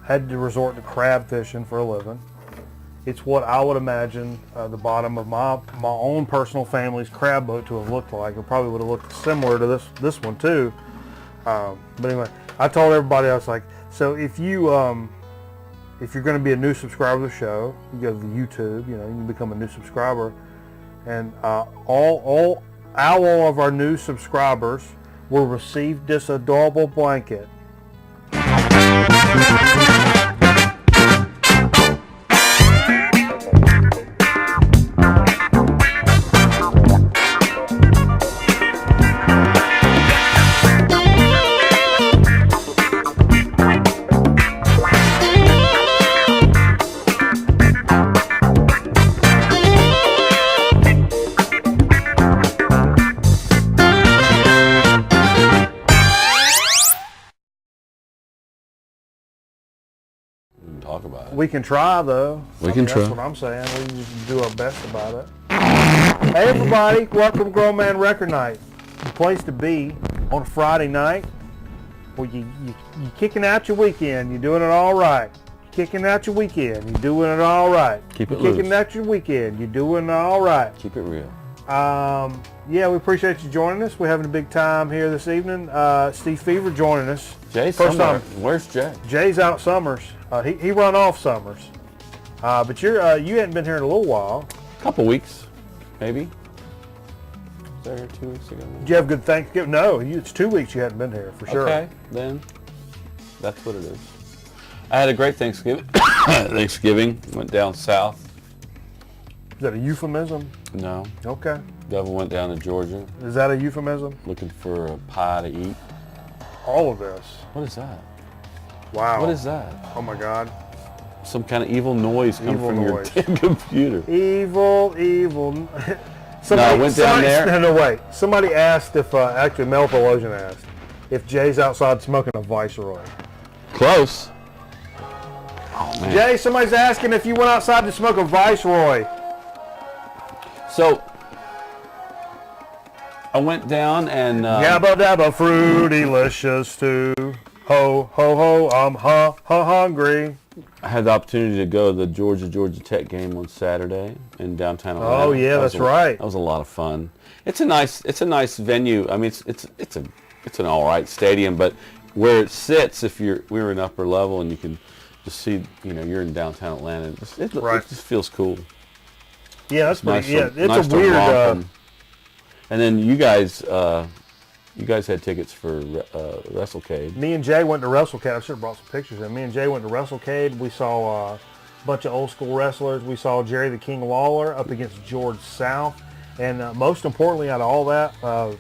had to resort to crab fishing for a living. It's what I would imagine the bottom of my own personal family's crab boat to have looked like. It probably would have looked similar to this one too. But anyway, I told everybody, I was like, so if you're going to be a new subscriber to the show, you go to the YouTube, you can become a new subscriber, and all of our new subscribers will receive this adorable blanket. Talk about it. We can try, though. We can try. That's what I'm saying. We can do our best about it. Hey, everybody. Welcome to Grown Man Record Night. The place to be on a Friday night where you're kicking out your weekend. You're doing it all right. Kicking out your weekend. You're doing it all right. Keep it loose. Kicking out your weekend. You're doing it all right. Keep it real. Yeah, we appreciate you joining us. We're having a big time here this evening. Steve Fever joining us. Jay's First somewhere. time. Where's Jay? Jay's out Summers. He run off Summers. But you hadn't been here in a little while. A couple weeks, maybe. Was there 2 weeks ago? Did you have a good Thanksgiving? No, it's 2 weeks you hadn't been here, for sure. Okay, then that's what it is. I had a great Thanksgiving. Went down south. Is that a euphemism? No. Okay. Devil went down to Georgia. Is that a euphemism? Looking for a pie to eat. All of this. What is that? Wow. What is that? Oh my God. Some kind of evil noise coming from noise. your computer. Evil. I went down there. No, wait. Somebody asked if, actually Mel Theologian asked, if Jay's outside smoking a Viceroy. Close. Oh, man. Jay, somebody's asking if you went outside to smoke a Viceroy. So, I went down and... Yabba dabba fruity-licious too. Ho, ho, ho, I'm hungry. I had the opportunity to go to the Georgia Tech game on Saturday in downtown Atlanta. Oh yeah, that's right. That was a lot of fun. It's a nice venue. I mean, it's an all right stadium, but where it sits, we were in upper level and you can just see, you're in downtown Atlanta. It just feels cool. Yeah, that's nice. pretty. Yeah, Nice it's a weird. And then you guys had tickets for WrestleCade. Me and Jay went to WrestleCade. I should have brought some pictures in. Me and Jay went to WrestleCade. We saw a bunch of old school wrestlers. We saw Jerry the King Lawler up against George South. And most importantly out of all that was...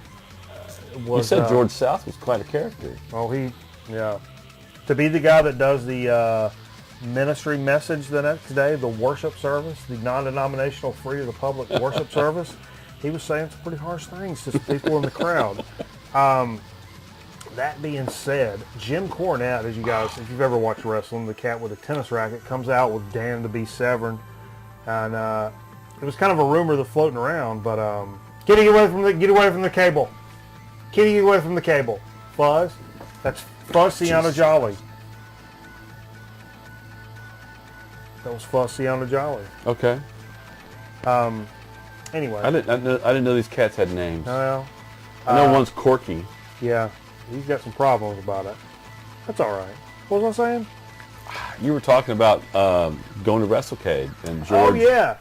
You said George South was quite a character. Oh, to be the guy that does the ministry message the next day, the worship service, the non-denominational free of the public worship service, he was saying some pretty harsh things to people in the crowd. That being said, Jim Cornette, if you've ever watched wrestling, the cat with a tennis racket, comes out with "Damned to be Severed," and it was kind of a rumor that's floating around. But get away from the cable. Kitty, get away from the cable. Fuzz, that's Fuzz Ciano Jolly. That was Fuzz Ciano Jolly. Okay. Anyway. I didn't know these cats had names. Well, I know one's Corky. Yeah, he's got some problems about it. That's all right. What was I saying? You were talking about going to WrestleCade and George. Oh yeah.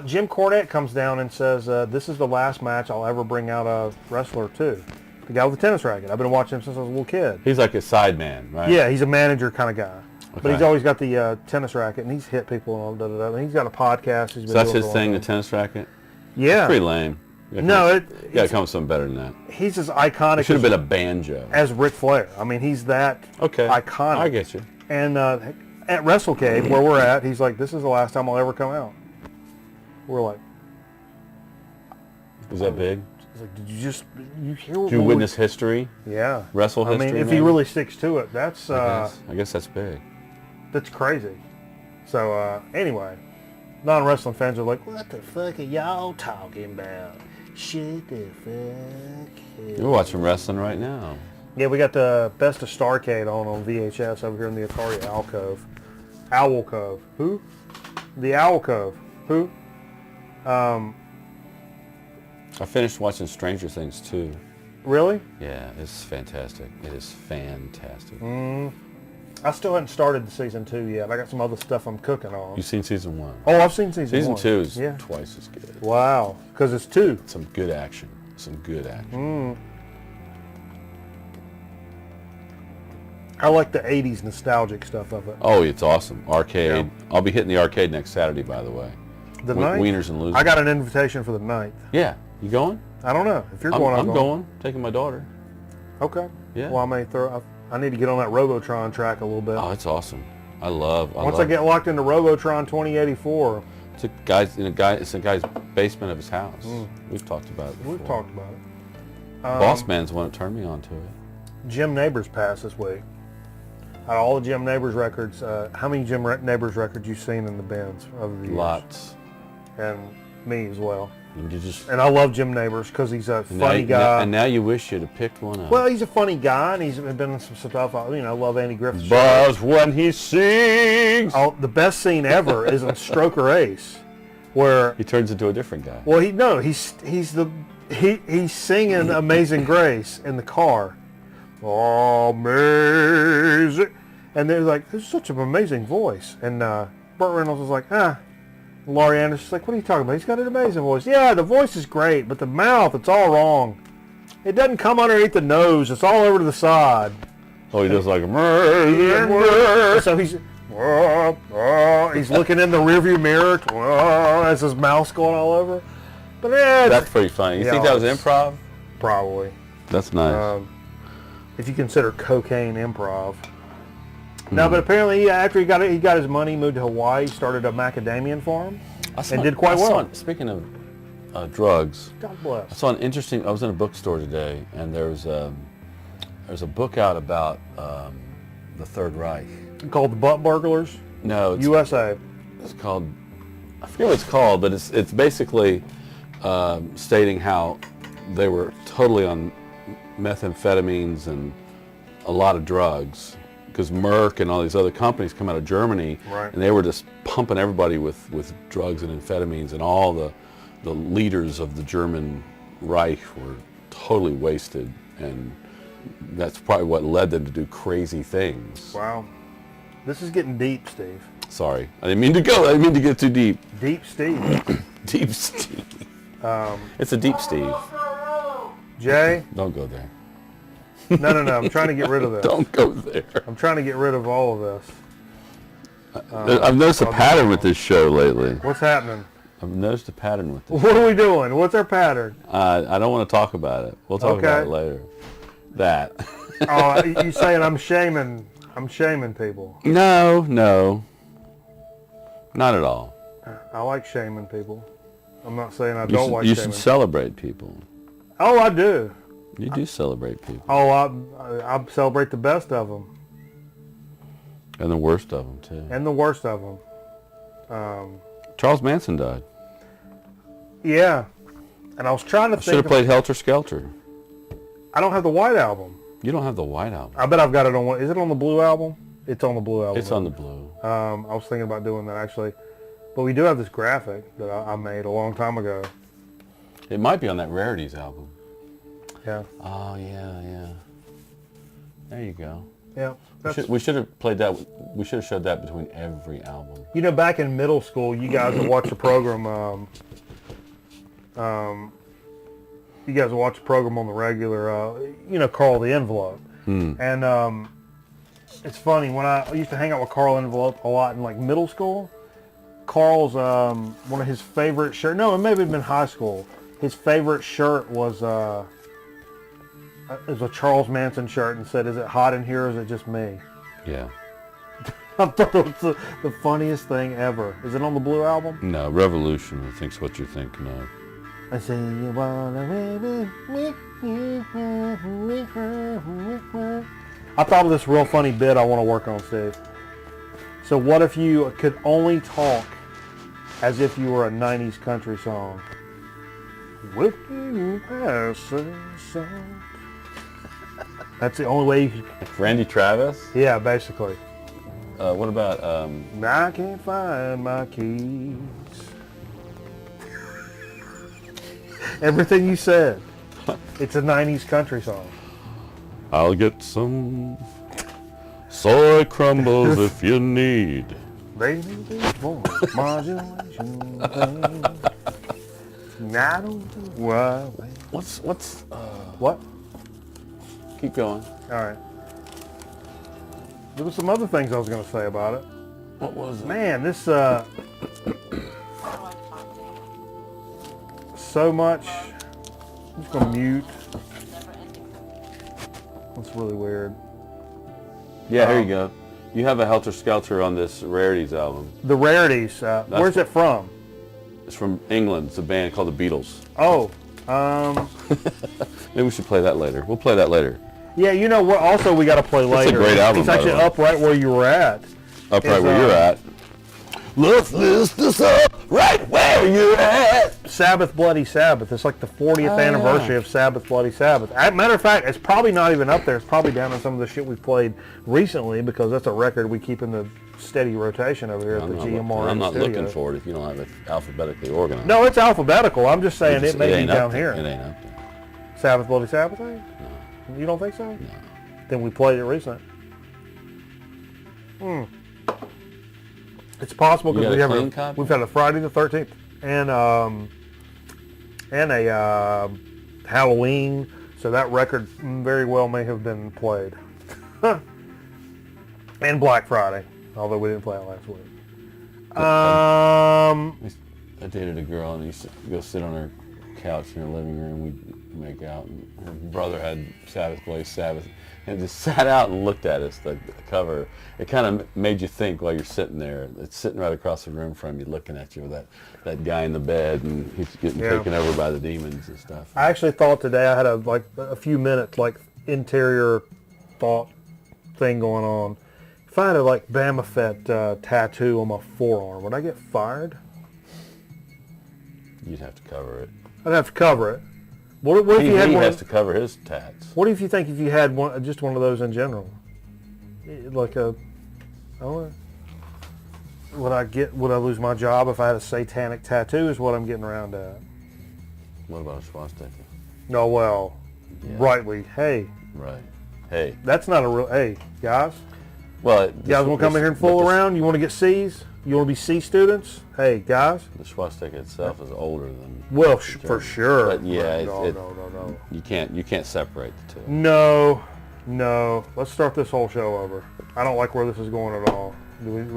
Jim Cornette comes down and says, "This is the last match I'll ever bring out a wrestler to." The guy with the tennis racket. I've been watching him since I was a little kid. He's like a side man, right? Yeah, he's a manager kind of guy. Okay. But he's always got the tennis racket, and he's hit people and all that. And he's got a podcast. He's been So that's doing his for a thing, long the time. tennis racket? Yeah. It's pretty lame. You gotta come with something better than that. He's as iconic. It should have been a banjo. As Ric Flair. I mean, he's that iconic. I get you. And at WrestleCade, where we're at, he's like, "This is the last time I'll ever come out." We're like, "Was that big?" He's like, "Did you witness history? Yeah. Wrestle history? I mean, if he really sticks to it, that's... I guess that's big. That's crazy. So, anyway, non-wrestling fans are like, "What the fuck are y'all talking about? Shut the fuck up." You're watching wrestling right now. Yeah, we got the Best of Starcade on VHS over here in the Atari Alcove. Owl Cove. Who? The Owl Cove. Who? I finished watching Stranger Things too. Really? Yeah, it's fantastic. It is fantastic. I still hadn't started the season 2 yet. I got some other stuff I'm cooking on. You've seen season 1. Oh, I've seen season 1. Season 2 is Yeah. twice as good. Wow, because it's 2. Some good action. Some good action. I like the 80s nostalgic stuff of it. Oh, it's awesome. Arcade. Yeah. I'll be hitting the arcade next Saturday, by the way. The 9th? Wieners and Losers. I got an invitation for the 9th. Yeah. You going? I don't know. If you're going, I'm going. Taking my daughter. Okay. Yeah. Well, I may throw. I need to get on that Robotron track a little bit. Oh, it's awesome. Once I get locked into Robotron 2084. It's a guy's basement of his house. We've talked about it before. We've talked about it. Boss Man's the one that turned me on to it. Jim Neighbors passed this week. Out of all the Jim Neighbors records, how many Jim Neighbors records you seen in the bins over the years? Lots. And me as well. And you just And I love Jim Neighbors because he's a funny guy. And now you wish you'd have picked one up. Well, he's a funny guy, and he's been in some stuff. I love Andy Griffith's. Buzz when he sings. Oh, the best scene ever is in Stroker Ace, where He turns into a different guy. well, he's singing Amazing Grace in the car. Amazing, and they're like, "This is such an amazing voice." And Burt Reynolds was like, Laurie Anderson's like, "What are you talking about? He's got an amazing voice." Yeah, the voice is great, but the mouth, it's all wrong. It doesn't come underneath the nose. It's all over to the side. Oh, he does like amazing. So he's looking in the rearview mirror as his mouth's going all over. But yeah, That's pretty funny. You Yeah, think that was it's- improv? probably. That's nice. If you consider cocaine improv. No, but apparently, after he got his money, he moved to Hawaii, started a macadamia farm, and did quite well. Speaking of drugs, God I bless. saw an interesting. I was in a bookstore today, and there's a book out about the Third Reich. Called the Butt Burglars, No, it's USA. called. I forget what it's called, but it's basically stating how they were totally on methamphetamines and a lot of drugs, because Merck and all these other companies come out of Germany, Right. and they were just pumping everybody with drugs and amphetamines, and all the leaders of the German Reich were totally wasted, and that's probably what led them to do crazy things. Wow. This is getting deep, Steve. Sorry, I didn't mean to go. I didn't mean to get too deep. Deep Steve. Deep Steve. It's a deep Steve. Jay? Don't go there. No. I'm trying to get rid of this. Don't go there. I'm trying to get rid of all of this. I've noticed a pattern with this show lately. What's happening? I've noticed a pattern with this. What are we doing? What's our pattern? I don't want to talk about it. We'll talk about it later. That. Oh, you saying I'm shaming people. No. Not at all. I like shaming people. I'm not saying I You don't should, like you shaming. should celebrate people. Oh, I do. You do celebrate people. Oh, I celebrate the best of them And the worst of them, too. and the worst of them. Charles Manson died. Yeah, and I was trying to Should have think. played Helter Skelter. I don't have the White Album. You don't have the White Album. I bet I've got it on one. Is it on the Blue Album? It's on the Blue Album. It's on the Blue. I was thinking about doing that actually, but we do have this graphic that I made a long time ago. It might be on that Rarities album. Yeah. Oh, yeah. There you go. Yeah. We should have played that. We should have showed that between every album. You know, back in middle school, you guys would watch the program. You guys would watch the program on the regular. Carl the Envelope. And it's funny, when I used to hang out with Carl Envelope a lot in like middle school. Carl's one of his favorite shirts. No, it may have been high school. His favorite shirt was a Charles Manson shirt, and said, "Is it hot in here, or is it just me?" Yeah. I thought it was the funniest thing ever. Is it on the Blue Album? No, Revolution, I think's what you're thinking of. I say you wanna be me. I thought of this real funny bit I want to work on, Steve. So what if you could only talk as if you were a 90s country song? With you passing song. That's the only way you can. Randy Travis? Yeah, basically. What about, I can't find my keys. Everything you said. It's a 90s country song. I'll get some soy crumbles if you need. Baby, for modulation. I don't know why. What's, What? keep going. All right. There was some other things I was going to say about it. What was it? Man, this so much. I'm just going to mute. That's really weird. Yeah, here you go. You have a Helter Skelter on this Rarities album. The Rarities. Where's it from? It's from England. It's a band called the Beatles. Oh, Maybe we should play that later. We'll play that later. yeah. You know what? Also, we got to play later. a great album, It's by the actually way. up right where you were at. Up right It's, where you're at. Let's list this up right where you're at. Sabbath Bloody Sabbath. It's like the 40th anniversary of Sabbath Bloody Sabbath. As a matter of fact, it's probably not even up there. It's probably down on some of the shit we've played recently because that's a record we keep in the steady rotation over here at the GMR I'm not studio. looking for it if you don't have it alphabetically organized. No, it's alphabetical. I'm just saying it may be ain't up down there. here. It ain't up there. Sabbath Bloody Sabbath, eh? No. You don't think so? No. Then we played it recently. It's possible You because got a clean copy? we've had a Friday the 13th and a Halloween, so that record very well may have been played. And Black Friday, although we didn't play it last week. I dated a girl and used to go sit on her couch in her living room. We'd make out, and her brother had Sabbath Bloody Sabbath, and just sat out and looked at us, the cover. It kind of made you think while you're sitting there. It's sitting right across the room from you, looking at you with that guy in the bed, and he's getting taken over by the demons and stuff. I actually thought today I had a few minutes interior thought thing going on. If I had a Bama Fett tattoo on my forearm, would I get fired? You'd have to cover it. I'd have to cover it. What if He you had one? has to cover his tats. What if you had just one of those in general? Like a, I don't know. Would I lose my job if I had a satanic tattoo? Is what I'm getting around at. What about a swastika? No, well, Yeah. rightly. Hey, Right. Hey. that's not a real. Hey, guys. Well, You guys want to come in here and fool around? You want to get C's? You want to be C students? Hey, guys. The swastika itself is older than. Well, for sure. But yeah, no. you can't separate the two. No. Let's start this whole show over. I don't like where this is going at all. If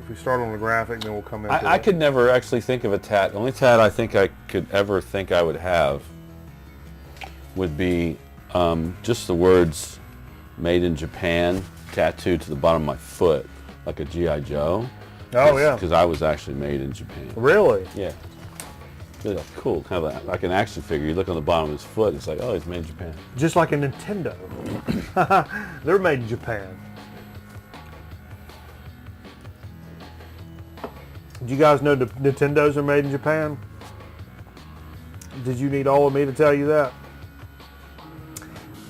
we start on the graphic, then we'll come into I it. could never actually think of a tat. The only tat I think I could ever think I would have would be just the words "Made in Japan" tattooed to the bottom of my foot, like a G.I. Joe. Oh, yeah. Because I was actually made in Japan. Really? Yeah. Really cool, kind of like an action figure. You look on the bottom of his foot, it's like, oh, he's made in Japan. Just like a Nintendo. They're made in Japan. Did you guys know the Nintendos are made in Japan? Did you need all of me to tell you that?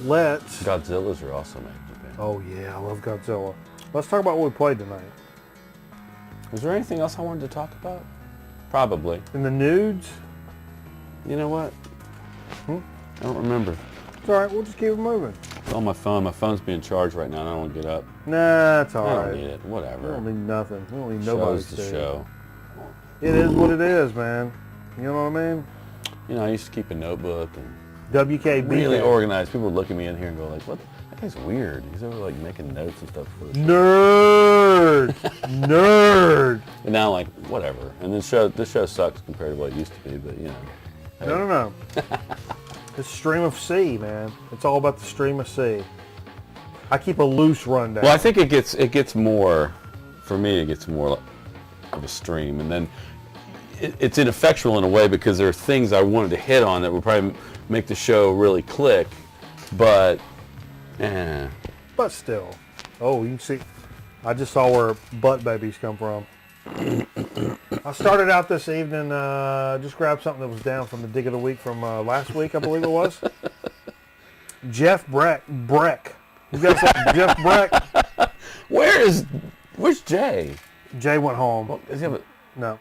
Let's... Godzillas are also made in Japan. Oh yeah, I love Godzilla. Let's talk about what we played tonight. Was there anything else I wanted to talk about? Probably. In the nudes? You know what? I don't remember. It's alright, we'll just keep it moving. It's on my phone. My phone's being charged right now, and I don't want to get up. Nah, it's I alright. don't need it. Whatever. We don't need nothing. We don't need nobody Show's the to. show. It is what it is, man. You know what I mean? You know, I used to keep a notebook and WKB. really organized. People would look at me in here and go like, "What? That guy's weird. He's over like making notes and stuff for the show." Nerd! Nerd! And now, like, whatever. And this show sucks compared to what it used to be, but you know. Hey. No. The stream of C, man. It's all about the stream of C. I keep a loose rundown. Well, I think it gets more. For me, it gets more of a stream, and then it's ineffectual in a way because there are things I wanted to hit on that would probably make the show really click, but. But still. Oh, you can see. I just saw where butt babies come from. I started out this evening, just grabbed something that was down from the dig of the week from last week, I believe it was. Jeff Breck. You guys like Jeff Breck? Where's Jay? Jay went home. Well, does he have a, No.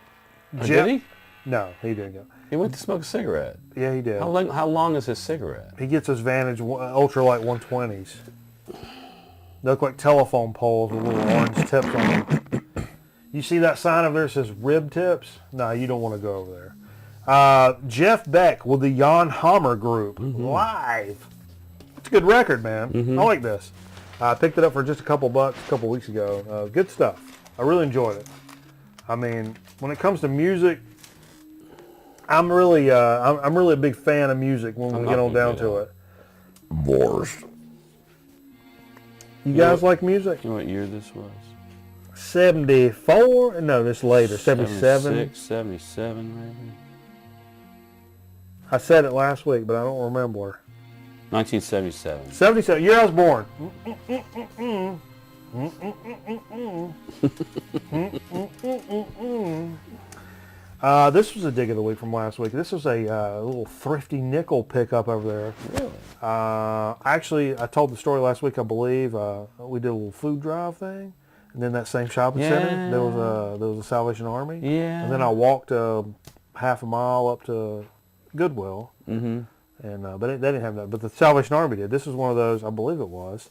oh, did he? No, he didn't go. He went to smoke a cigarette. Yeah, he did. How long is his cigarette? He gets his Vantage ultralight 120s. They look like telephone poles with little orange tips on them. You see that sign over there that says rib tips? No, you don't want to go over there. Jeff Beck with the Jan Hammer Group. Live. It's a good record, man. I like this. I picked it up for just a couple bucks a couple weeks ago. Good stuff. I really enjoyed it. I mean, when it comes to music, I'm really a big fan of music when we get on down to it. Worst. You guys like music? You know what year this was? 74? No, this later. 77? 76, 77 maybe? I said it last week, but I don't remember. 1977. 77, year I was born. This was a dig of the week from last week. This was a little thrifty nickel pickup over there. Really? Actually, I told the story last week, I believe. We did a little food drive thing, and then that same shopping center, there was a Salvation Army. Yeah. And then I walked half a mile up to Goodwill. Mm-hmm. And but they didn't have that. But the Salvation Army did. This was one of those, I believe it was.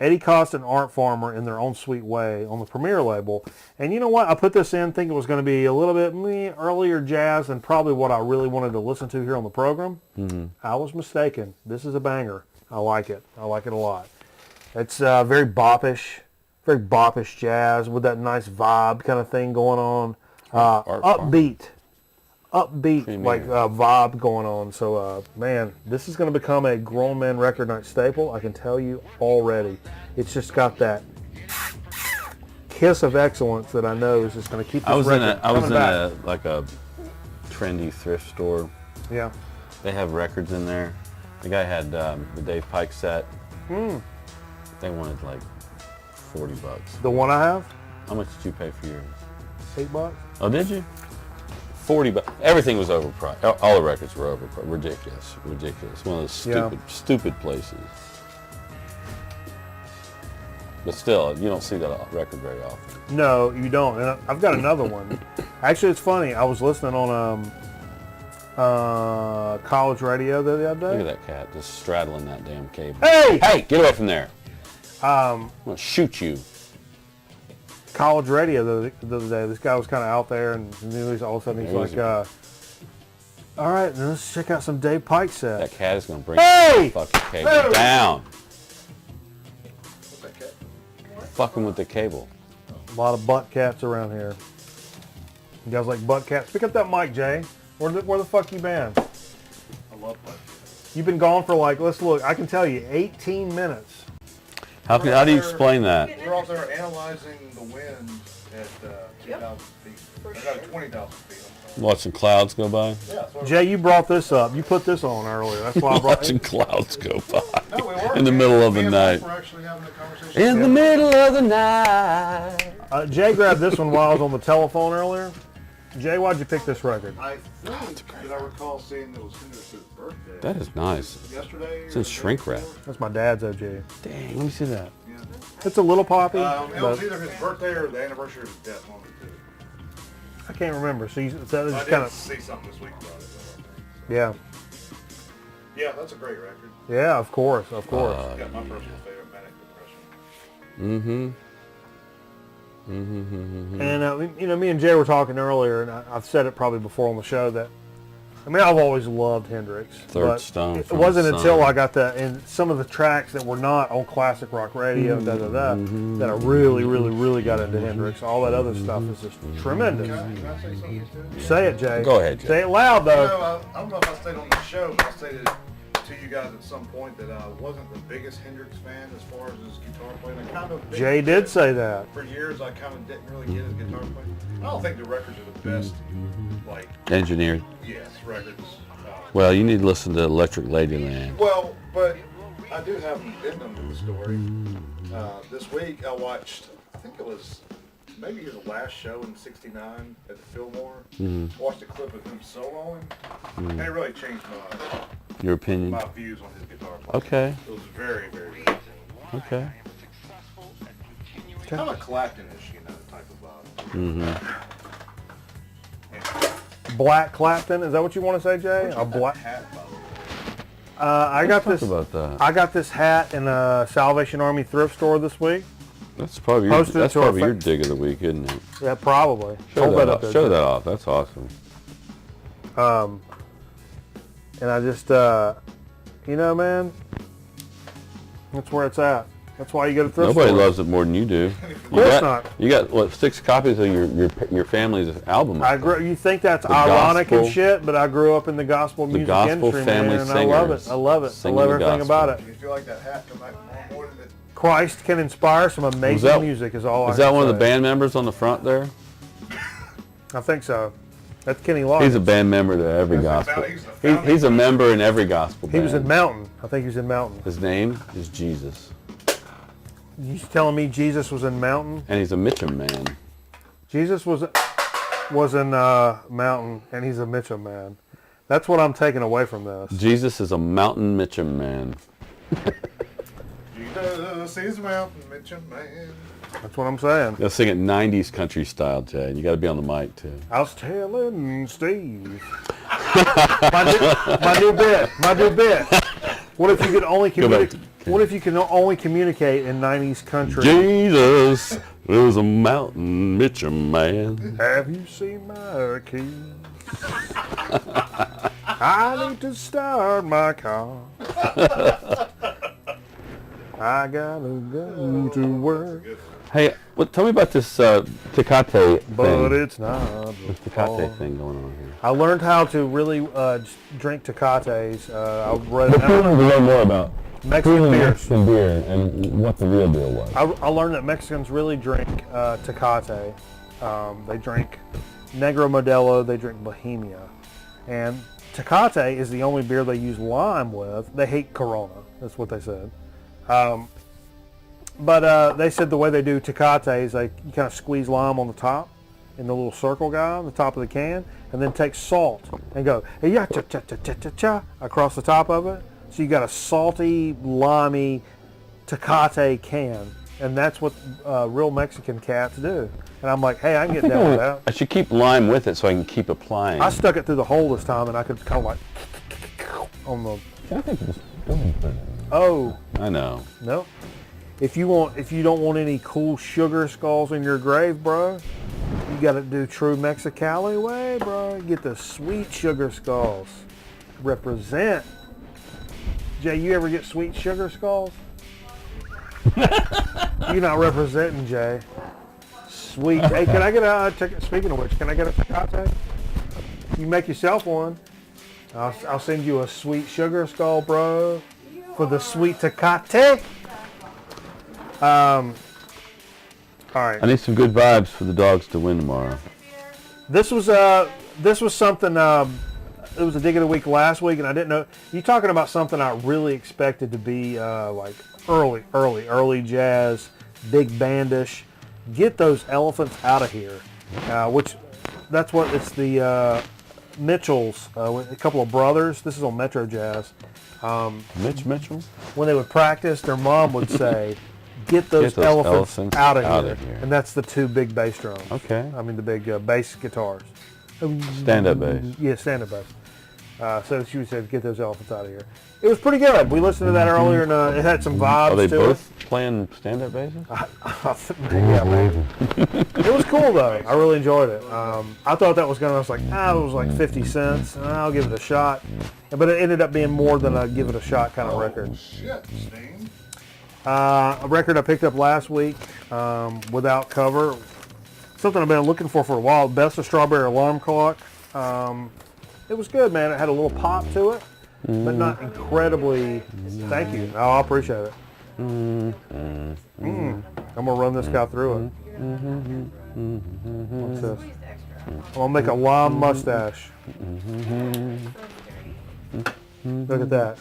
Eddie Costa and Art Farmer in their own sweet way on the Premier label. And you know what? I put this in thinking it was going to be a little bit earlier jazz than probably what I really wanted to listen to here on the program. Mm-hmm. I was mistaken. This is a banger. I like it. I like it a lot. It's very boppish jazz with that nice vibe kind of thing going on. Upbeat Premier. like vibe going on. So man, this is going to become a grown man record night staple. I can tell you already. It's just got that kiss of excellence that I know is just going to keep this I was in back. a trendy thrift store. Yeah. They have records in there. The guy had the Dave Pike set. They wanted like $40. The one I have, How much did you pay for yours? $8. Oh, did you? $40. Everything was overpriced. All the records were overpriced. Ridiculous. One of those stupid places. But still, you don't see that record very often. No, you don't. And I've got another one. Actually, it's funny. I was listening on college radio the other day. Look at that cat just straddling that damn cable. Hey! Hey, get away from there. I'm going to shoot you. College radio the other day. This guy was kind of out there, and all of a sudden he's like, all right, then let's check out some Dave Pike set. That cat is going to bring Hey! the fucking cable down. What's that cat? Fucking with the cable. A lot of butt cats around here. You guys like butt cats? Pick up that mic, Jay. Where the fuck you been? I love butt cats. You've been gone for like, let's look, I can tell you, 18 minutes. How do you explain that? We're out there analyzing the wind at 2,000 feet. I got 20,000 feet. Watching clouds go by? Yeah, so Jay, you brought this up. You put this on earlier. That's why I brought Watching clouds go by. no, we were. In the middle of the Me and night. Mike were actually having a conversation. In the middle of the night. Jay grabbed this one while I was on the telephone earlier. Jay, why'd you pick this record? I think that I recall seeing it was Hendrix's birthday. That is nice. Yesterday. It's in shrink wrap. That's my dad's OG. Dang, let me see that. Yeah. It's a little poppy, It was but either his birthday or the anniversary of his death, one of the two. I can't remember. So that I is did kind of, see something this week about it, though, I think. yeah. Yeah, that's a great record. Yeah, of course. Got my personal favorite, Manic Depression. And, me and Jay were talking earlier, and I've said it probably before on the show that, I've always loved Hendrix. Third but Stone it from wasn't the until sun. I got in some of the tracks that were not on classic rock radio, that I really, really, really got into Hendrix. All that other stuff is just tremendous. Can I say something too? Say it, Jay. Go ahead, Jay. Say it loud, though. No, I don't know if I stayed on the show, but I stated to you guys at some point that I wasn't the biggest Hendrix fan as far as his guitar playing. I kind of Jay did say that. for years. I kind of didn't really get his guitar playing. I don't think the records are the best, like Engineered. yes, records. Well, you need to listen to Electric Ladyland. Well, but I do have an addendum to the story. This week I watched, I think it was maybe his last show in '69 at the Fillmore. Watched a clip of him soloing, and it really changed Your opinion? my views on his guitar guitar player. Okay. It was very, very good. Okay. Kind of Clapton-ish, type of vibe. Black Clapton, is that what you want to say, Jay? A black hat, by the way. I got Let's this. talk about that. I got this hat in a Salvation Army thrift store this week. That's probably Posted that's to our probably your fa- dig of the week, isn't it? Yeah, probably. Show Hold that up off. there, Show Jay. that off. That's awesome. And I just, man, that's where it's at. That's why you go to thrift Nobody store. loves it more than you do. Of course not. You got what, 6 copies of your family's album? You think that's The ironic gospel- and shit, but I grew up in the gospel music gospel industry, family man, and I love it. singers I love it. I singing love the everything about gospel. it. You feel like that hat come back more than it. Christ can inspire some amazing that- music is all I Is that can one of the say. band members on the front there? I think so. That's Kenny Loggins. He's a band member to every That's gospel. he's the founding He's a member in every gospel He band. was in Mountain. I think he was in Mountain. His name is Jesus. You telling me Jesus was in Mountain? And he's a Mitchum man. Jesus was in Mountain, and he's a Mitchum man. That's what I'm taking away from this. Jesus is a mountain Mitchum man. Jesus is mountain, Mitchum man. That's what I'm saying. They'll sing it 90s country style, Jay. You got to be on the mic, too. I was telling Steve. my new bit. What if you could only communicate? What if you can only communicate in 90s country? Jesus is a mountain Mitchum man. Have you seen my keys? I need to start my car. I gotta go to work. Hey, tell me about this Tecate thing. But it's not. This Tecate thing going on here. I learned how to really drink Tecates. I read To learn more about Mexican beers. Mexican beer and what the real deal was. I learned that Mexicans really drink Tecate. They drink Negro Modelo. They drink Bohemia. And Tecate is the only beer they use lime with. They hate Corona. That's what they said. But they said the way they do Tecate is you kind of squeeze lime on the top in the little circle guy on the top of the can, and then take salt and go yeah cha cha cha cha cha cha across the top of it. So you got a salty, limey Tecate can, and that's what real Mexican cats do. And I'm like, hey, I can get down with that. I should keep lime with it so I can keep applying. I stuck it through the hole this time, and I could kind of like on the. I think it's doing pretty. Oh I know. no. If you don't want any cool sugar skulls in your grave, bro, you got to do true Mexicali way, bro. Get the sweet sugar skulls. Represent. Jay, you ever get sweet sugar skulls? You're not representing, Jay. Sweet. Hey, can I get a ticket? Speaking of which, can I get a Tecate? You make yourself one. I'll send you a sweet sugar skull, bro, for the sweet Tecate. All right. I need some good vibes for the dogs to win tomorrow. This was something. It was a dig of the week last week, and I didn't know. You talking about something I really expected to be like early jazz, big bandish. Get those elephants out of here. Which, that's what it's the Mitchells, a couple of brothers. This is on Metro Jazz. Mitch Mitchell? When they would practice, their mom would say, "Get those elephants out of here." And that's the two big bass drums. Okay. I mean the big bass guitars. Stand-up bass. Yeah, stand-up bass. So she would say, "Get those elephants out of here." It was pretty good. We listened to that earlier, and it had some vibes Are they to both playing stand-up basses? it. Yeah, maybe. It was cool though. I really enjoyed it. I thought that was I was like, it was like 50 cents. I'll give it a shot. But it ended up being more than a give it a shot kind of record. Shit, Sting. A record I picked up last week without cover. Something I've been looking for a while. Best of Strawberry Alarm Clock. It was good, man. It had a little pop to it, but not incredibly. Thank you. Oh, I appreciate it. I'm gonna run this guy through it. What's this? I'm gonna make a lime mustache. Look at that.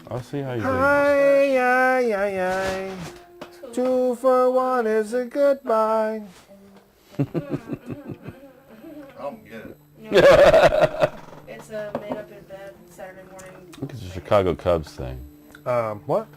I'll see how you do. Aye, aye, aye, aye. 2 for 1 is a goodbye. I don't get it. It's made up in bed Saturday morning. Look at the Chicago Cubs thing. What?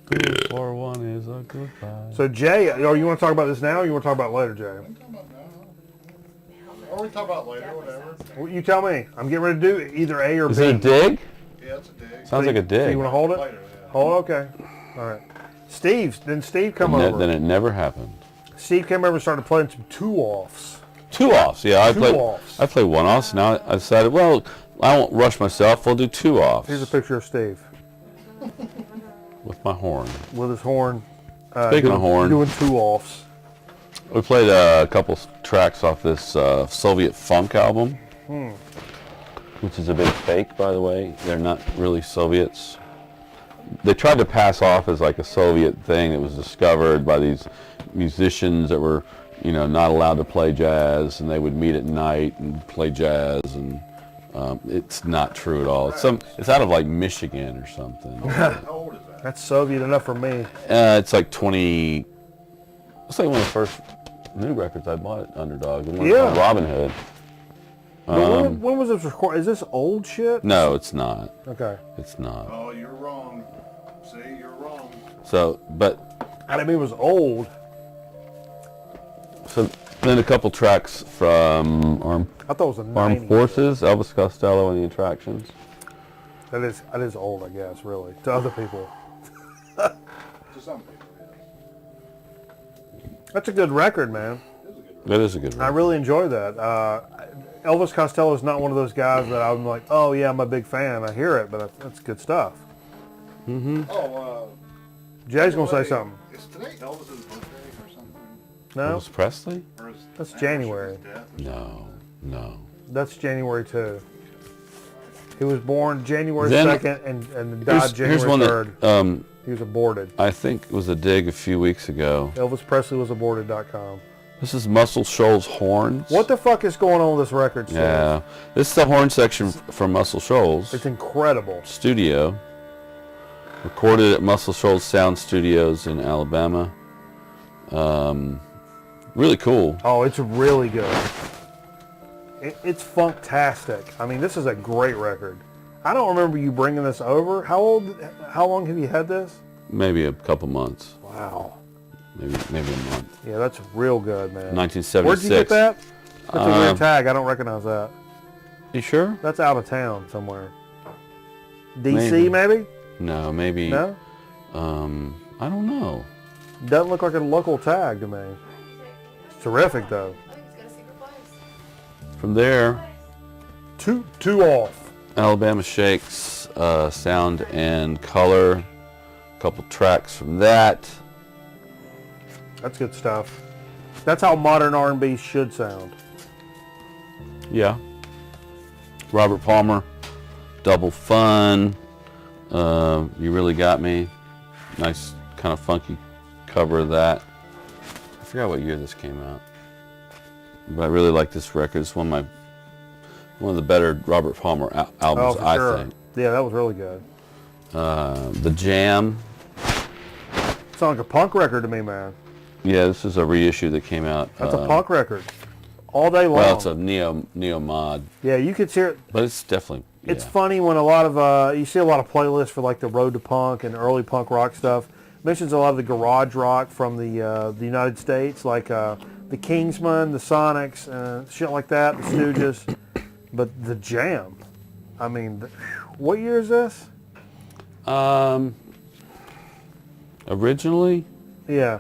Good for one is a goodbye. So Jay, you want to talk about this now, or you want to talk about it later, Jay? We can talk about now. Or we can talk about later, whatever. Well, you tell me. I'm getting ready to do either A or Is B. it a dig? Yeah, it's a dig. Sounds like a So dig. you want to hold it? Later, yeah. Hold it? Okay. All right. Steve come over. Then it never happened. Steve came over and started playing some two-offs. Two offs, yeah. I Two-offs. play one offs. Now I decided, well, I won't rush myself. I'll do two offs Here's a picture of Steve with my horn. with his horn. Speaking of horn, Doing two-offs. we played a couple tracks off this Soviet funk album, which is a big fake, by the way. They're not really Soviets. They tried to pass off as like a Soviet thing that was discovered by these musicians that were, not allowed to play jazz, and they would meet at night and play jazz, and it's not true at all. It's out of like Michigan or something. How old is that? That's Soviet enough for me. It's like 20. It's like one of the first new records I bought at Underdog. The one called Robin Hood. But when was this recorded? Is this old shit? No, it's not. Okay. It's not. Oh, you're wrong. See, you're wrong. So, but I mean, it was old. so then a couple tracks from I thought it was a 90s. Armed Forces, Elvis Costello and the Attractions. That is old, I guess, really, to other people. To some people, yeah. That's a good record, man. That is a good I record. really enjoy that. Elvis Costello is not one of those guys that I'm like, oh yeah, I'm a big fan. I hear it, but that's good stuff. Oh, Jay's gonna say wait, something. Is today Elvis's birthday or something? No, Elvis Presley? Or is That's the January. anniversary of his death or something? No. that's January 2. He was born January Then- 2nd and died Here's January one 3rd. that He was aborted. I think was a dig a few weeks ago. Elvis Presley was aborted.com. This is Muscle Shoals Horns. What the fuck is going on with this record? Steve? Yeah. This is the horn section from Muscle Shoals It's incredible. Studio. Recorded at Muscle Shoals Sound Studios in Alabama. Really cool. Oh, it's really good. It's funktastic. I mean, this is a great record. I don't remember you bringing this over. How long have you had this? Maybe a couple months. Wow. Maybe a month. Yeah, that's real good, man. 1976. Where'd you get that? That's a weird tag. I don't recognize that. You sure? That's out of town somewhere. DC, maybe? No, maybe. No? I don't know. Doesn't look like a local tag to me. It's terrific, though. From there, Two off. Alabama Shakes, Sound and Color. A couple tracks from that. That's good stuff. That's how modern R&B should sound. Yeah. Robert Palmer, Double Fun. You Really Got Me. Nice kind of funky cover of that. I forgot what year this came out. But I really like this record. It's one of the better Robert Palmer albums, Oh, for I sure. think. Yeah, that was really good. The Jam. Sounds like a punk record to me, man. Yeah, this is a reissue that came out. That's a punk record. All day long. Well, it's a neo mod, Yeah, you could hear it. but it's definitely. It's yeah. funny when a lot of, you see a lot of playlists for like the Road to Punk and early punk rock stuff. Mentions a lot of the garage rock from the United States, like the Kingsmen, the Sonics, shit like that, the Stooges. But the Jam, I mean, what year is this? Originally, Yeah.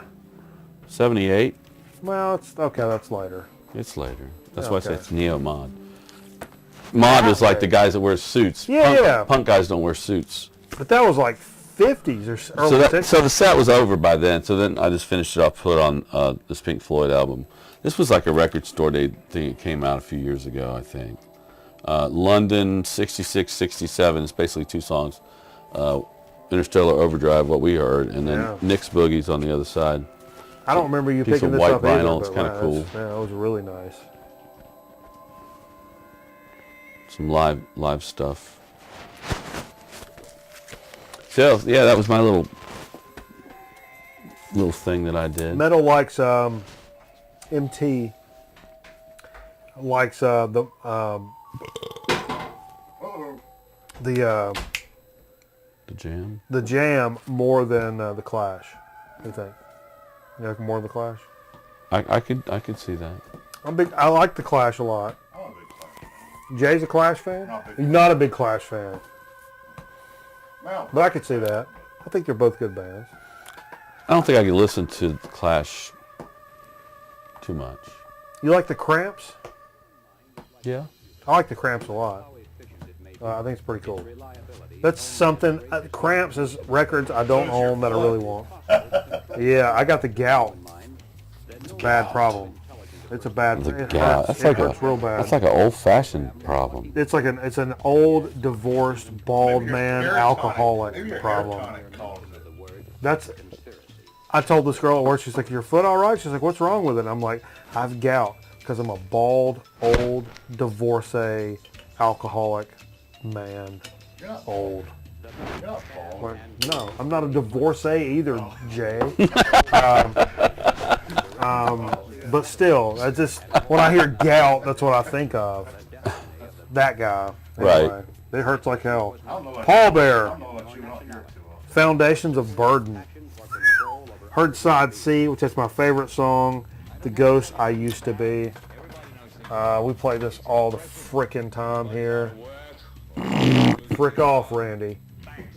78. Well, it's okay. That's later. It's later. That's why I say Okay. it's neo mod. Mod is like the guys that wear suits. Yeah, punk, yeah. Punk guys don't wear suits. But that was like 50s or early 60s. So the set was over by then. So then I just finished it off, put on this Pink Floyd album. This was like a record store day thing. It came out a few years ago, I think. London, 66, 67. It's basically two songs. Interstellar Overdrive, what we heard, and then Yeah. Nick's Boogie's on the other side. I don't remember you Piece picking of this white up either. vinyl. It's but kinda wow, cool. Yeah, that was really nice. Some live stuff. So yeah, that was my little thing that I did. Metal likes MT likes Uh-oh. The Jam? The Jam more than the Clash. What do you think? You like more than the Clash? I could see that. I like the Clash a lot. I'm a big Clash fan. Jay's a Clash fan? Not big. He's not a big Clash fan. Well, But I could see that. I think they're both good bands. I don't think I could listen to the Clash too much. You like the Cramps? Yeah. I like the Cramps a lot. I think it's pretty cool. That's something. Cramps is records I don't own that I really want. Yeah, I got the gout. It's a bad problem. It's a bad. The It gout. hurts. It hurts real bad. That's like an old-fashioned problem. It's like it's an old divorced bald man alcoholic maybe your problem. hair tonic causes it. That's. I told this girl at work. She's like, "Your foot all right?" She's like, "What's wrong with it?" I'm like, "I have gout because I'm a bald old divorcee alcoholic man." You're not Old. You're not bald. Like, no, I'm not a divorcee either, Jay. But still, I just when I hear gout, that's what I think of. That guy. Right. It hurts like hell. I don't know about Paul I Bear. don't know about you. I don't hear it too often. Foundations of Burden. Heard Side C, which is my favorite song. The Ghost I Used to Be. We play this all the frickin' time here. Frick off, Randy.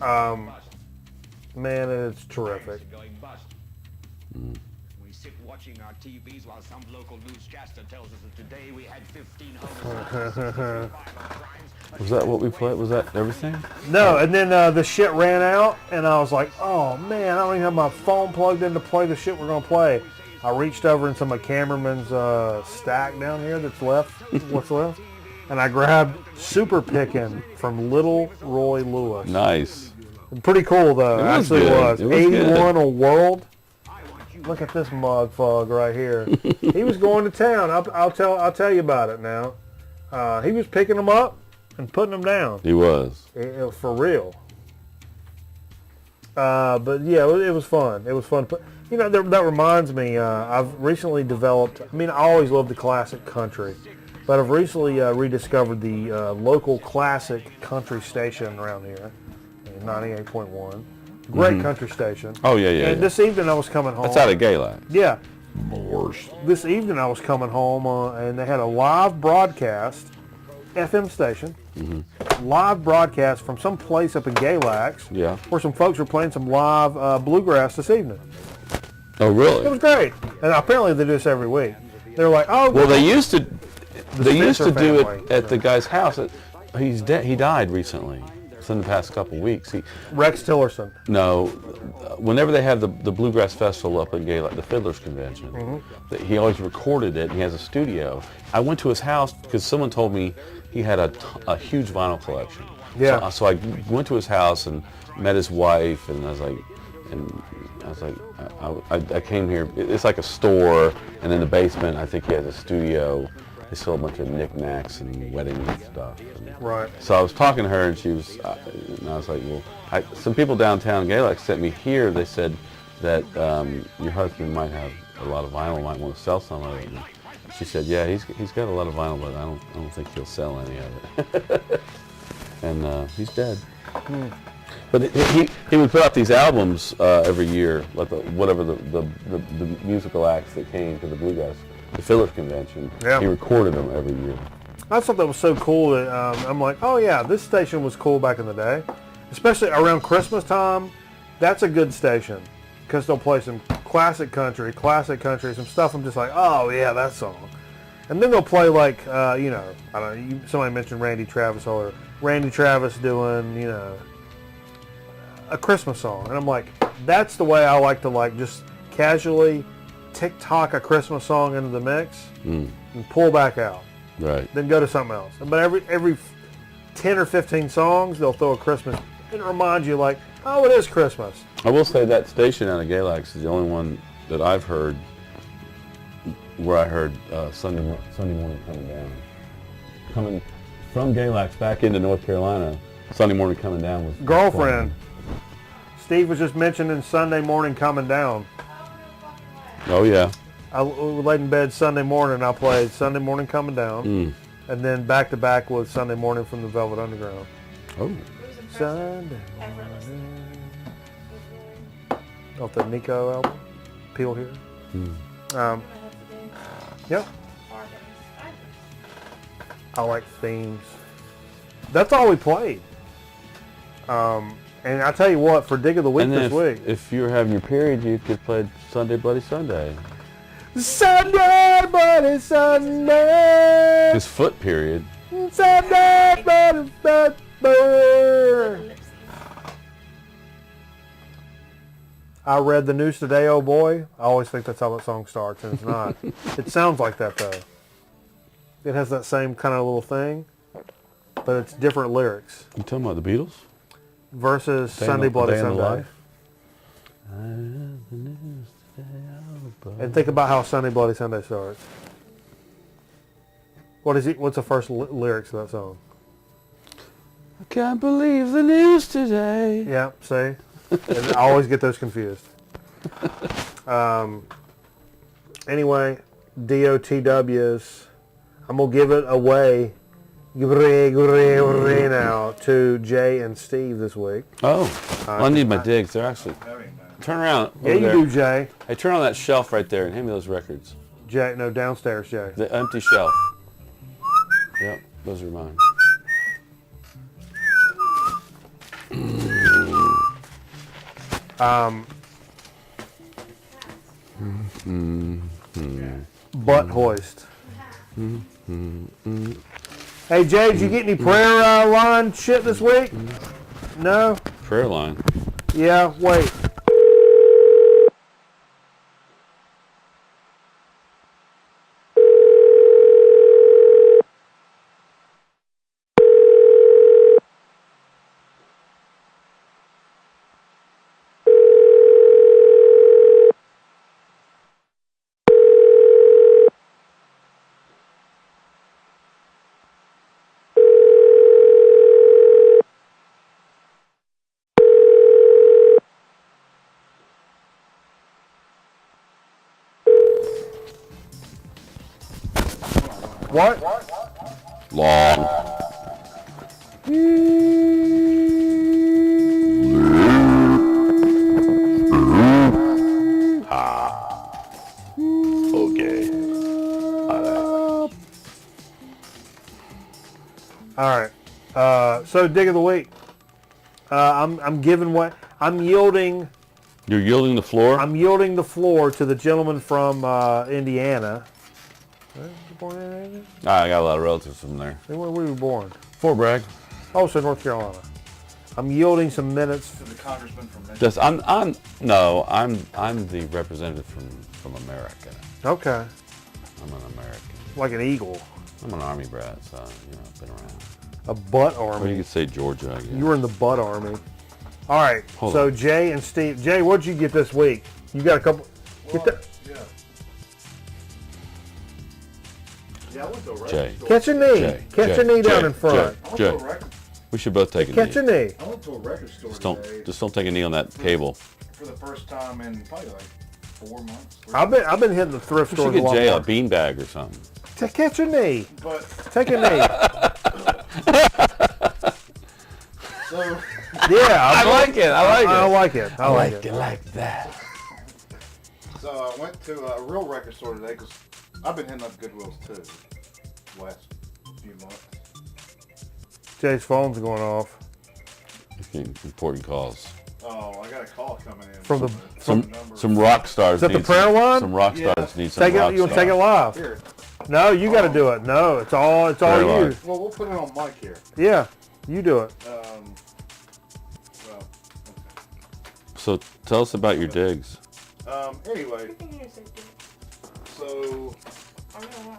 Man, it's terrific. We sit watching our TVs while some local newscaster tells us that today we had 15 homicides. Was that what we played? Was that everything? No, and then the shit ran out, and I was like, oh man, I don't even have my phone plugged in to play the shit we're going to play. I reached over into my cameraman's stack down here that's left, what's left, and I grabbed Super Pickin' from Little Roy Lewis. Nice. Pretty cool though, It was actually good. was. It was 81 on World. Look at this mug fug right here. He was going to town. I'll tell you about it now. He was picking them up and putting them down. He was. For real. But yeah, it was fun. It was fun. But you know, that reminds me. I've recently developed. I mean, I always loved the classic country, but I've recently rediscovered the local classic country station around here, 98.1. Great country station. Oh yeah, yeah. And yeah. this evening I was coming home. That's out of Gaylac. Yeah. This evening I was coming home and they had a live broadcast, FM station, live broadcast from some place up in Galax, Yeah. where some folks were playing some live bluegrass this evening. Oh It really? was great, and apparently they do this every week. They're like, oh, Well, they used to. They used to Spencer do family. it at the guy's house. He's dead. He died recently. It's in the past couple weeks. Rex Tillerson. No, whenever they have the bluegrass festival up in Gaylac, the Fiddlers Convention, he always recorded it. And he has a studio. I went to his house because someone told me he had a huge vinyl collection. Yeah. So I went to his house and met his wife, and I was like, I came here. It's like a store, and in the basement, I think he has a studio. They sell a bunch of knickknacks and wedding stuff. Right. So I was talking to her, and and I was like, well, some people downtown Galax sent me here. They said that your husband might have a lot of vinyl, might want to sell some of it. And she said, yeah, he's got a lot of vinyl, but I don't think he'll sell any of it. And he's dead. But he would put out these albums every year, like whatever the musical acts that came to the Bluegrass, the Fiddlers Convention. Yeah. He recorded them every year. I thought that was so cool that I'm like, oh yeah, this station was cool back in the day, especially around Christmas time. That's a good station because they'll play some classic country, some stuff. I'm just like, oh yeah, that song. And then they'll play like, I don't know. Somebody mentioned Randy Travis earlier. Randy Travis doing, a Christmas song, and I'm like, that's the way I like to just casually TikTok a Christmas song into the mix and pull back out. Right. Then go to something else. But every 10 or 15 songs, they'll throw a Christmas and remind you like, oh, it is Christmas. I will say that station out of Galax is the only one that I've heard where I heard Sunday morning coming down. Coming from Galax back into North Carolina, Sunday morning coming down was Girlfriend. Steve was just mentioning Sunday morning coming down. Oh yeah. I laid in bed Sunday morning. I played Sunday morning coming down, and then back to back with Sunday morning from the Velvet Underground. Oh. Sunday Effortlessly. off the Nico album, Peel Here. Yep, I like themes. That's all we played. And I tell you what, for Dig of the Week And then this week. if you were having your period, you could play Sunday Bloody Sunday. Sunday, Bloody Sunday. His foot period. Sunday, Bloody Sunday. I read the news today, oh boy. I always think that's how that song starts, and it's not. It sounds like that, though. It has that same kind of little thing, but it's different lyrics. You talking about the Beatles? Versus Day Sunday, in- Bloody Day in the Sunday. Life? I read the news today, oh boy. And think about how Sunday, Bloody Sunday starts. What's the first lyrics of that song? I can't believe the news today. Yeah, see? And I always get those confused. Anyway, DOTWs. I'm going to give it away now to Jay and Steve this week. Oh, well, I need my digs. They're actually... Turn around. Yeah, over you there. do, Jay. Hey, turn on that shelf right there and hand me those records. Jay, no, downstairs, Jay. The empty shelf. Yep, those are mine. Butt hoist. Hey, Jay, did you get any prayer line shit this week? No? Prayer line. Yeah, wait. What? Long. Okay. All right. So dig of the week. I'm giving what I'm yielding. You're yielding the floor? I'm yielding the floor to the gentleman from Indiana. Where was you born in Indiana? I got a lot of relatives from there. Where were you born? Fort Bragg. Oh, so North Carolina. I'm yielding some minutes. To the congressman from Michigan. Just I'm the representative from America. Okay. I'm an American. Like an eagle. I'm an Army brat, so I've been around. A butt Or you army. could say Georgia, I guess. You were in the butt army. All right. Hold so on. Jay and Steve. Jay, what'd you get this week? You got a couple. Well, Get that. yeah. Yeah, I went to a record Jay. store. Catch a knee. Jay, Catch Jay, a knee down Jay, in front. I went to Jay. a record. We should both take a Catch a knee. knee. I went to a record store today Just don't take a knee on that cable. for the first time in probably like 4 months. I've been hitting the thrift We stores should a get lot Jay a more. beanbag or something. Catch a knee. But Take a knee. so Yeah, I like it. I like it. I like it. like that. So I went to a real record store today because I've been hitting up Goodwills too the last few months. Jay's phone's going off. Important calls. Oh, I got a call coming in From the- Some rock stars. Is that the need prayer some, line? Some rock Yeah. stars need some Take rock it. You want to take it stars. live? Here. No, you got to do it. No, it's all Prayer you. line. Well, we'll put it on mic here. Yeah, you do it. Well, So tell us about your digs. anyway, so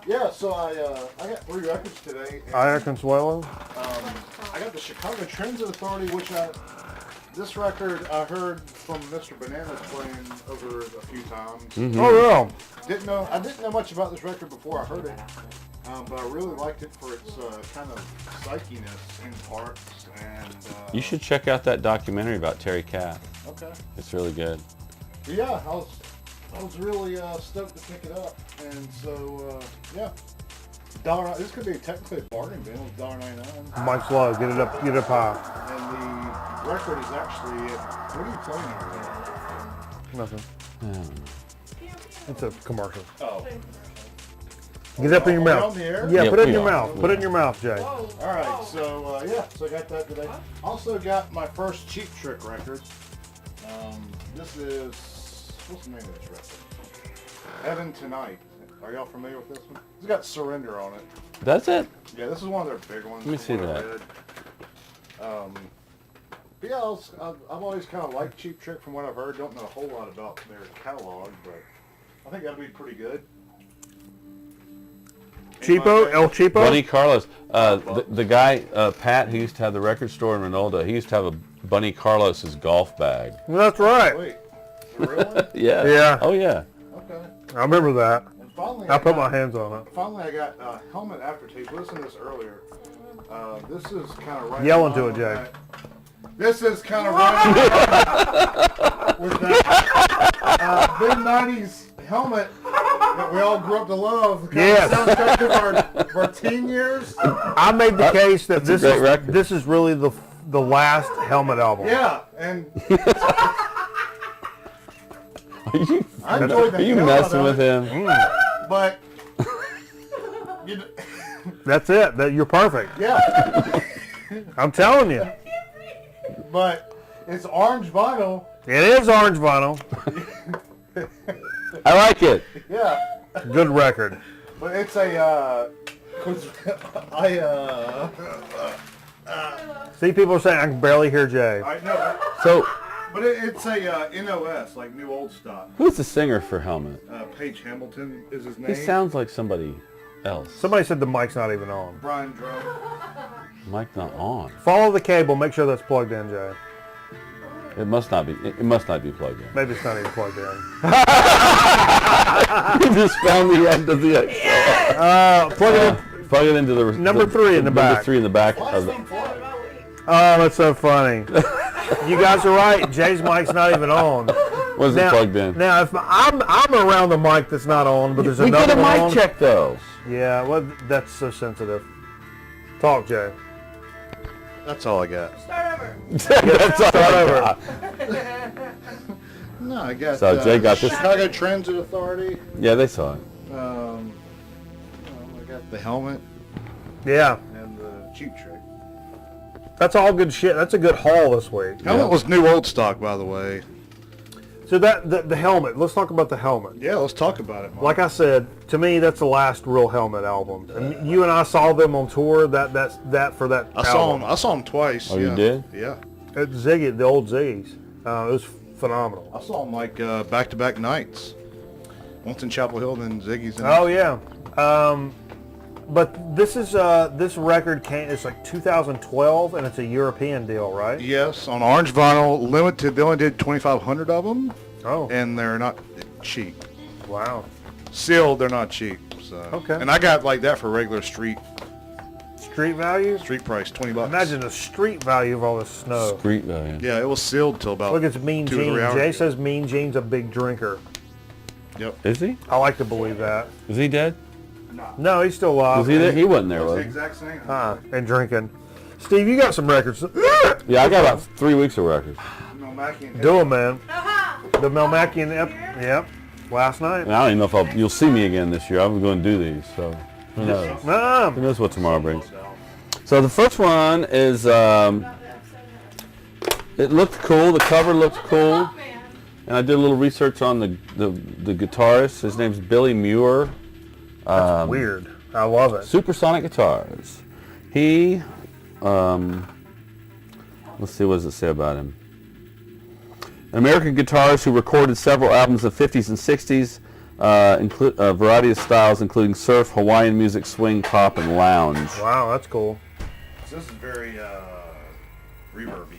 yeah, so I got 3 records today. And, Aya Consuelo. I got the Chicago Transit Authority, which this record I heard from Mr. Bananas playing over a few times. Mm-hmm. Oh, yeah. I didn't know much about this record before I heard it, but I really liked it for its kind of psychiness in parts. And You should check out that documentary about Terry Kath. Okay. It's really good. Yeah, I was really stoked to pick it up, and so yeah. $1. This could be technically a bargain bin. It's $1.99. Mike's low. Get it up high. And the record is actually. What are you playing over Nothing. Yeah. It's a commercial. there? Oh. Get it up in your Are we mouth. on the air? Yeah, Yeah, put it in we your are. mouth. Put it in your mouth, Jay. All right, so so I got that today. Also got my first Cheap Trick record. This is what's the name of this record? Heaven Tonight. Are y'all familiar with this one? It's got Surrender on it. That's it. Yeah, this is one of their big ones. Let me see from what I that. read. But yeah, I've always kind of liked Cheap Trick from what I've heard. Don't know a whole lot about their catalog, but I think that'll be pretty good. Cheapo, El Cheapo. Bunny Carlos. The guy, Pat, who used to have the record store in Ronaldo, he used to have a Bunny Carlos's golf bag. That's right. Wait, the real one? Yeah. Yeah. Oh, yeah. Okay. I remember that. And finally, I put my hands on it. Finally, I got helmet aftertaste. Listen to this earlier. This is kind of right. Yell in into line it, with Jay. that. This is kind of right in line with that mid '90s helmet that we all grew up to love. Kind Yes. of soundtrack of our teen years. I made the case that That's a great record. this is really the last Helmet album. Yeah, and Are you, I enjoyed the are you hell messing out with of it, him? but you know, That's it. You're perfect. yeah, I'm telling you. but it's orange vinyl. It is orange vinyl. I like it. Yeah. Good record. But it's a, See, people are saying I can barely hear Jay. I know, So, but it's a NOS, like New Old Stock. who's the singer for Helmet? Paige Hamilton is his name. He sounds like somebody else. Somebody said the mic's not even on. Brian Drum. Mic not on. Follow the cable. Make sure that's plugged in, Jay. It must not be. It must not be plugged in. Maybe it's not even plugged in. You just found the end of the. Plug it in. Plug it into the Number 3 in the back. Number 3 in the back Why of is the. it fly? Oh, that's so funny. You guys are right. Jay's mic's not even on. Wasn't plugged in. Now, if I'm around the mic that's not on, but there's We another did a one mic on. check though. Yeah, well, that's so sensitive. Talk, Jay. That's all I got. That's all Start I over. got. No, I got. So Jay got this. Chicago Transit Authority. Yeah, they saw it. I got the helmet Yeah, and the Cheap Trick. that's all good shit. That's a good haul this week. Helmet was New Old Stock, by the way. So that the helmet. Let's talk about the helmet. Yeah, let's talk about it, Mike. Like I said, to me, that's the last real Helmet album. And you and I saw them on tour. That's for that. I saw him twice. Oh, yeah. you did? Yeah. At Ziggy, the old Ziggy's. It was phenomenal. I saw him like back-to-back nights. Once in Chapel Hill, then Ziggy's. Oh yeah. But this is this record it's like 2012, and it's a European deal, right? Yes, on orange vinyl, limited. They only did 2,500 of them, Oh, and they're not cheap. wow. Sealed, they're not cheap. So. Okay. And I got like that for regular street Street value? price, $20. Imagine the street value of all this snow. Street value. Yeah, it was sealed till about. Look, it's Mean 2 or 3 Gene. hours Jay ago. says Mean Gene's a big drinker. Yep. Is he? I like to believe that. Is he dead? No, he's still alive. Was he there? He wasn't there, was he? exact same. And drinking. Steve, you got some records. Yeah, I got about 3 weeks of records. No, Mackie and Do 'em, man. The Melmacian, yep, last night. And I don't even know if you'll see me again this year. I'm going to do these, so who knows? Who knows what tomorrow brings? So the first one is, it looked cool. The cover looked cool. And I did a little research on the guitarist. His name's Billy Muir. That's weird. I love it. Supersonic Guitars. He, let's see, what does it say about him? An American guitarist who recorded several albums of 50s and 60s, include a variety of styles, including surf, Hawaiian music, swing, pop, and lounge. Wow, that's cool. So this is very reverby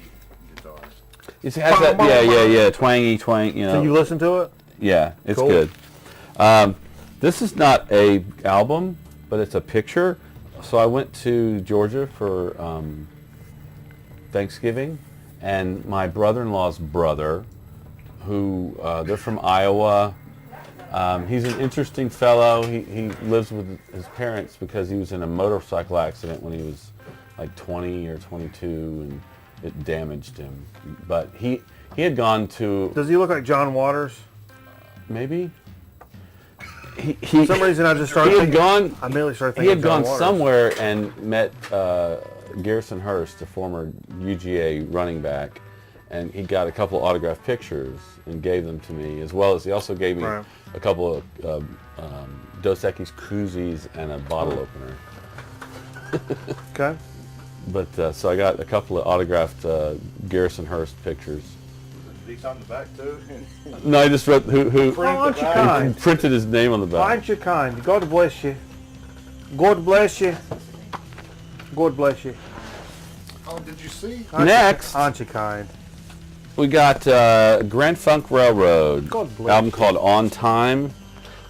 guitar. It has that, yeah, twangy, you know. So you listen to it? Yeah, it's Cool. good. This is not a album, but it's a picture. So I went to Georgia for Thanksgiving, and my brother-in-law's brother, who they're from Iowa, He's an interesting fellow. He lives with his parents because he was in a motorcycle accident when he was like 20 or 22, and it damaged him. But he had gone to... Does he look like John Waters? Maybe. For some reason, I just started thinking... I immediately started thinking He had of John gone Waters. somewhere and met Garrison Hurst, the former UGA running back, and he got a couple autographed pictures and gave them to me, as well as he also gave me Right. a couple of Dos Equis koozies and a bottle opener. Okay. But so I got a couple of autographed Garrison Hurst pictures. These on the back too. No, I just wrote who Aren't you kind? printed his name on the back. Aren't you kind? God bless you. God bless you. God bless you. Oh, did you see? Next, Aren't you kind? we got Grand Funk Railroad God bless album you. called On Time.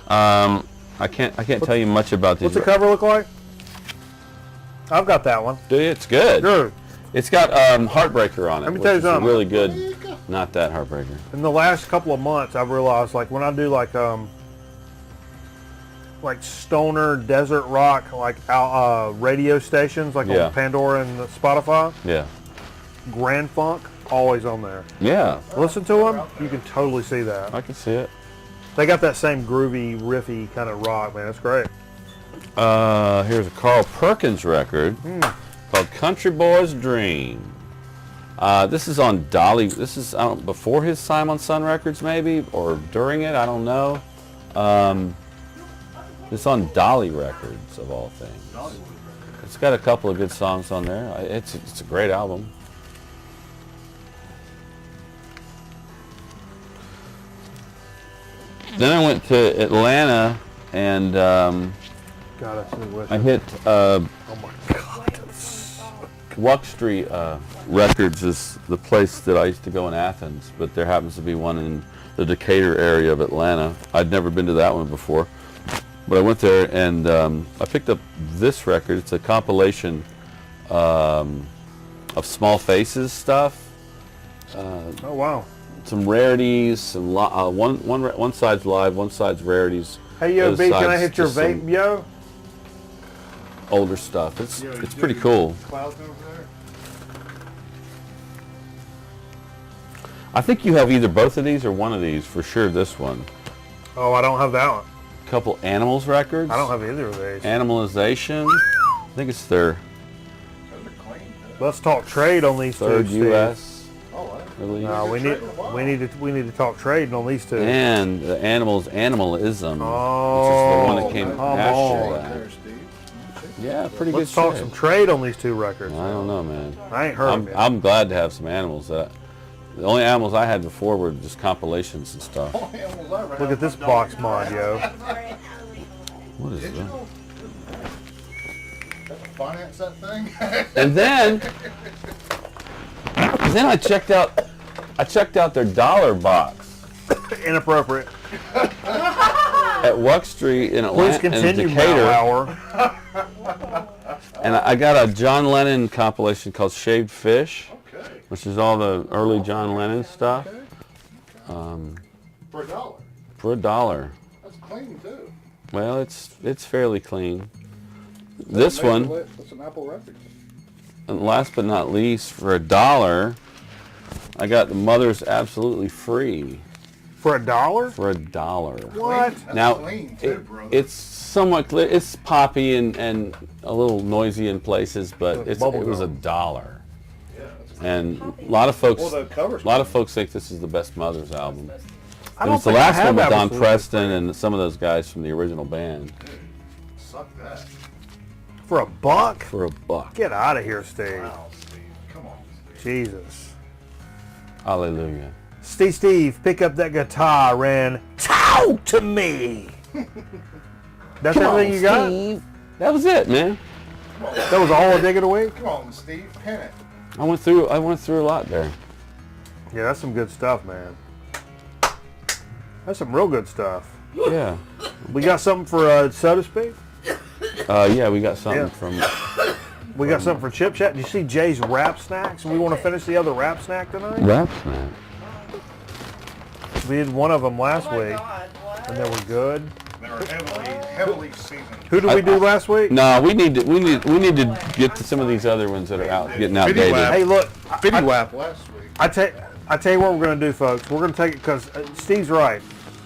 I can't tell you much about these. What's the cover look like? I've got that one. Dude, it's good. Good. It's got Heartbreaker on it. Let me which tell you is something. really good. Not that Heartbreaker. In the last couple of months, I've realized, like, when I do like stoner desert rock, like radio stations, like Yeah. on Pandora and Spotify, Yeah. Grand Funk always on there. Yeah. Listen to them, you can totally see that. I can see it. They got that same groovy, riffy kind of rock, man. It's great. Here's a Carl Perkins record called Country Boy's Dream. This is on Dolly. This is before his time on Sun Records, maybe, or during it. I don't know. It's on Dolly Records, of all things. It's got a couple of good songs on there. It's a great album. Then I went to Atlanta and God, I so wish. I hit Oh my God. Wuck Street Records is the place that I used to go in Athens, but there happens to be one in the Decatur area of Atlanta. I'd never been to that one before, but I went there and I picked up this record. It's a compilation of Small Faces stuff. Oh wow. Some rarities, some one side's live, one side's rarities. Hey yo, the B, other can I side's hit your just some vape, yo? older stuff. It's Yo, it's you pretty do cool. Clouds over there? I think you have either both of these or one of these for sure. This one. Oh, I don't have that one. Couple Animals records. I don't have either of these. Animalization. I think it's their Those are clean. Let's talk trade on these third two, Steve. U.S. Oh, wow. release. No, we need to talk trading on these two. And the Animals Animalism, Oh, which is the one that came come after on. that. There, Steve. Yeah, pretty Let's good talk shit. some trade on these two records. I don't know, man. I ain't heard of it. I'm glad to have some animals. The only animals I had before were just compilations and stuff. Oh, animals I Look at this box mod, yo. What is that? Digital? Finance that thing? And then I checked out their dollar box Inappropriate. at Wuck Street in Please Atlanta, in continue, Decatur, Hour. and I got a John Lennon compilation called Shaved Fish, Okay. which is all the early John Lennon stuff Okay. For $1. for $1. That's clean too. Well, it's fairly clean. This one, That's an Apple Records. and last but not least, for $1, I got the Mother's Absolutely Free For $1? for $1. What? That's Now, clean too, brother. it's somewhat clear. It's poppy and a little noisy in places, but it bubble was gum. $1. yeah, that's And a lot of folks, Well, the cover's think this is the best Mother's album. I It don't was the think I last have one with Don Absolutely Preston and some of those guys from the original band Suck that. For $1? for $1. Get out of here, Steve. Wow, Steve. Come on, Steve. Jesus. Hallelujah. Steve, pick up that guitar and talk to me. That's everything you got? That was it, man. That was all a dig of the week? Come on, Steve. Pin it. I went through a lot there. Yeah, that's some good stuff, man. That's some real good stuff. Yeah. We got something for So to Speak? Yeah, we got something Yeah. from. We got something for Chip Chat. Did you see Jay's rap snacks? We want to finish the other rap snack tonight? Rap Snack. We did one of them last week. God, what? And they were good. They were heavily seasoned. Who did we do last week? No, we need to get to some of these other ones that are getting outdated. Hey, look. Bitty Wap last week. I tell you what we're going to do, folks. We're going to take it because Steve's right.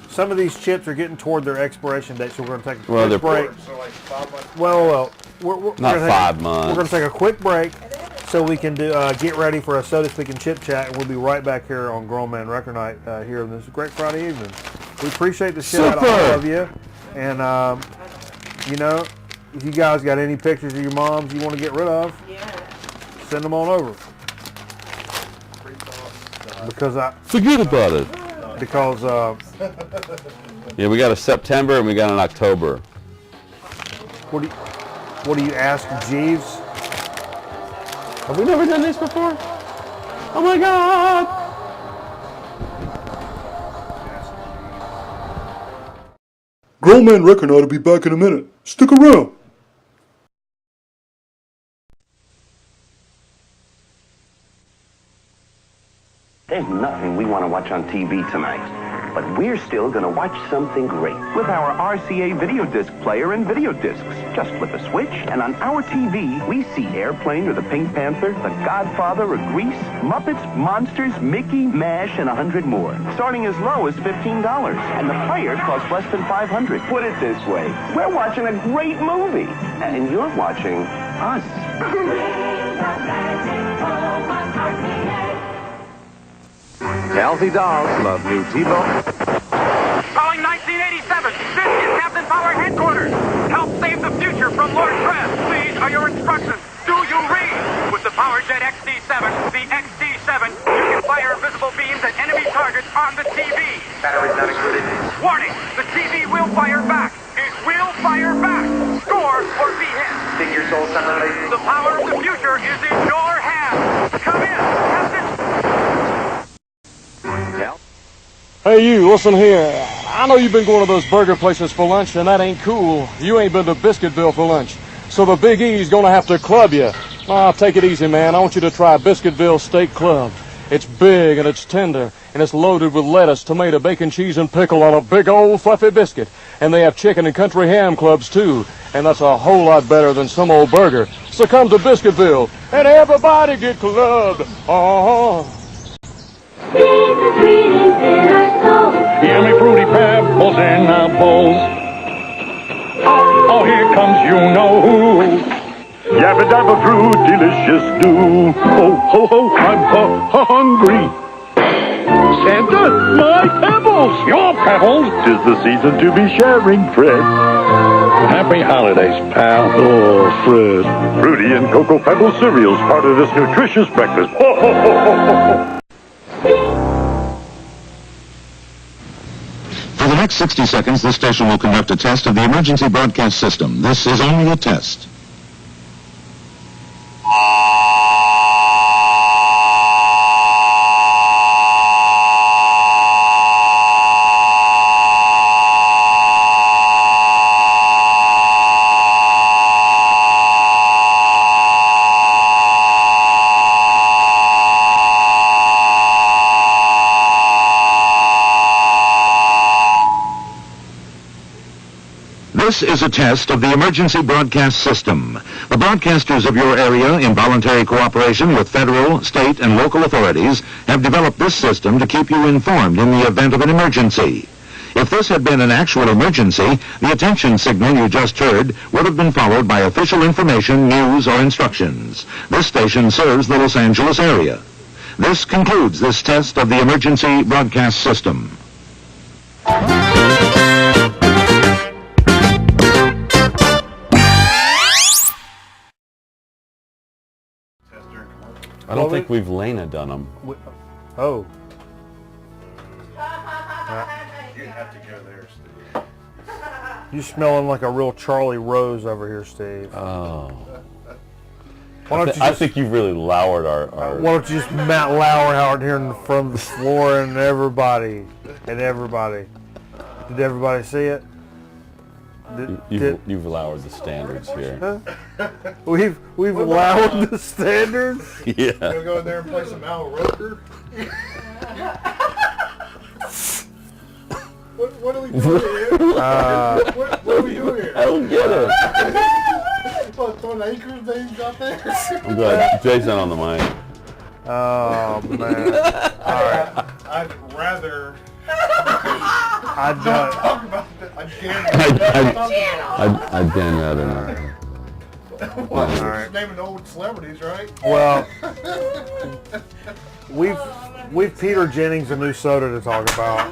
Some of these chips are getting toward their expiration date, so we're going to take a quick break. So like 5 months. Well, we're Not gonna 5 months. We're going to take a quick break so we can do get ready for a Soda Speak and Chip Chat, and we'll be right back here on Grown Man Record Night here on this great Friday evening. We appreciate the shit out of all of you, and you know, if you guys got any pictures of your moms you want to get rid of, send them on over. Because Forget about it. Because Yeah, we got a September and we got an October. what do you ask Jeeves? Have we never done this before? Oh my God! Grown Man Record Night will be back in a minute. Stick around. There's nothing we want to watch on TV tonight, but we're still going to watch something great with our RCA video disc player and video discs. Just flip a switch, and on our TV, we see Airplane or The Pink Panther, The Godfather or Grease, Muppets, Monsters, Mickey, MASH, and 100 more. Starting as low as $15, and the player costs less than $500. Put it this way, we're watching a great movie, and you're watching us. Healthy dogs love new T-Bone. Calling 1987. This is Captain Power Headquarters. Help save the future from Lord Kress. These are your instructions. Do you read? With the PowerJet XD7, the XD7, you can fire visible beams at enemy targets on the TV. Batteries not included. Warning, the TV will fire back. It will fire back. Score or be hit. Think your soul suddenly. The power of the future is in your hands. Come in, Captain. Hey you, listen here. I know you've been going to those burger places for lunch, and that ain't cool. You ain't been to Biscuitville for lunch. So the Big E's gonna have to club you. Take it easy, man. I want you to try Biscuitville Steak Club. It's big and it's tender, and it's loaded with lettuce, tomato, bacon, cheese, and pickle on a big old fluffy biscuit. And they have chicken and country ham clubs too, and that's a whole lot better than some old burger. So come to Biscuitville, and everybody get clubbed. Yummy fruity pebbles in our bowls. Oh, here comes you know who. Yabba dabba fruit, delicious do. Oh, ho, ho, I'm hungry. Santa, my pebbles, your pebbles. 'Tis the season to be sharing, Fred. Happy holidays, pal. Oh, Fred. Fruity and Cocoa Pebble cereals, part of this nutritious breakfast. Ho, ho, ho, ho, ho. For the next 60 seconds, this station will conduct a test of the emergency broadcast system. This is only a test. This is a test of the emergency broadcast system. The broadcasters of your area, in voluntary cooperation with federal, state, and local authorities, have developed this system to keep you informed in the event of an emergency. If this had been an actual emergency, the attention signal you just heard would have been followed by official information, news, or instructions. This station serves the Los Angeles area. This concludes this test of the emergency broadcast system. I don't think we've Lena done them. Oh. You'd have to go there, Steve. You smelling like a real Charlie Rose over here, Steve. Oh. I think you've really lowered our... Why don't you just Matt Lauer out here from the floor and everybody. Did everybody see it? You've lowered the standards here. We've lowered the standards? Yeah. Gonna go in there and play some Al Roker? What are we doing here? What are we doing here? I don't get it. What, throwing anchor things out there? I'm glad Jay's not on the mic. Oh man! All right. I'd rather I'd talk about that. I'd damn rather not. What? All right. Naming old celebrities, right? Well, we've Peter Jennings a new soda to talk about.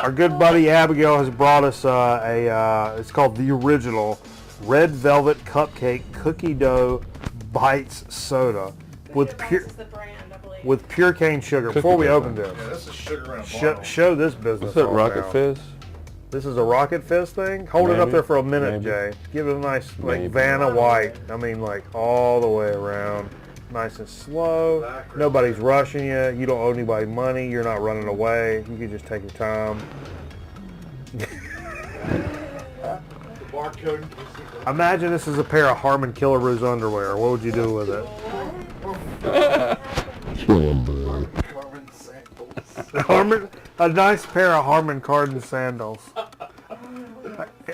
Our good buddy Abigail has brought us it's called the Original Red Velvet Cupcake Cookie Dough Bites Soda with pure cane sugar. Before we open this, Yeah, this is sugar in a bottle. show this business. What's that, off Rocket now. Fizz? This is a Rocket Fizz thing? Hold it up Maybe. there for a minute, Maybe. Jay. Give it a nice, like, Maybe. Vanna White. I mean, like, all the way around. Nice and slow. Nobody's rushing you. You don't owe anybody money. You're not running away. You can just take your time. The barcode. Imagine this is a pair of Harmon Killaroo's underwear. What would you do with it? Carbon samples. Harmon, a nice pair of Harmon Kardon sandals.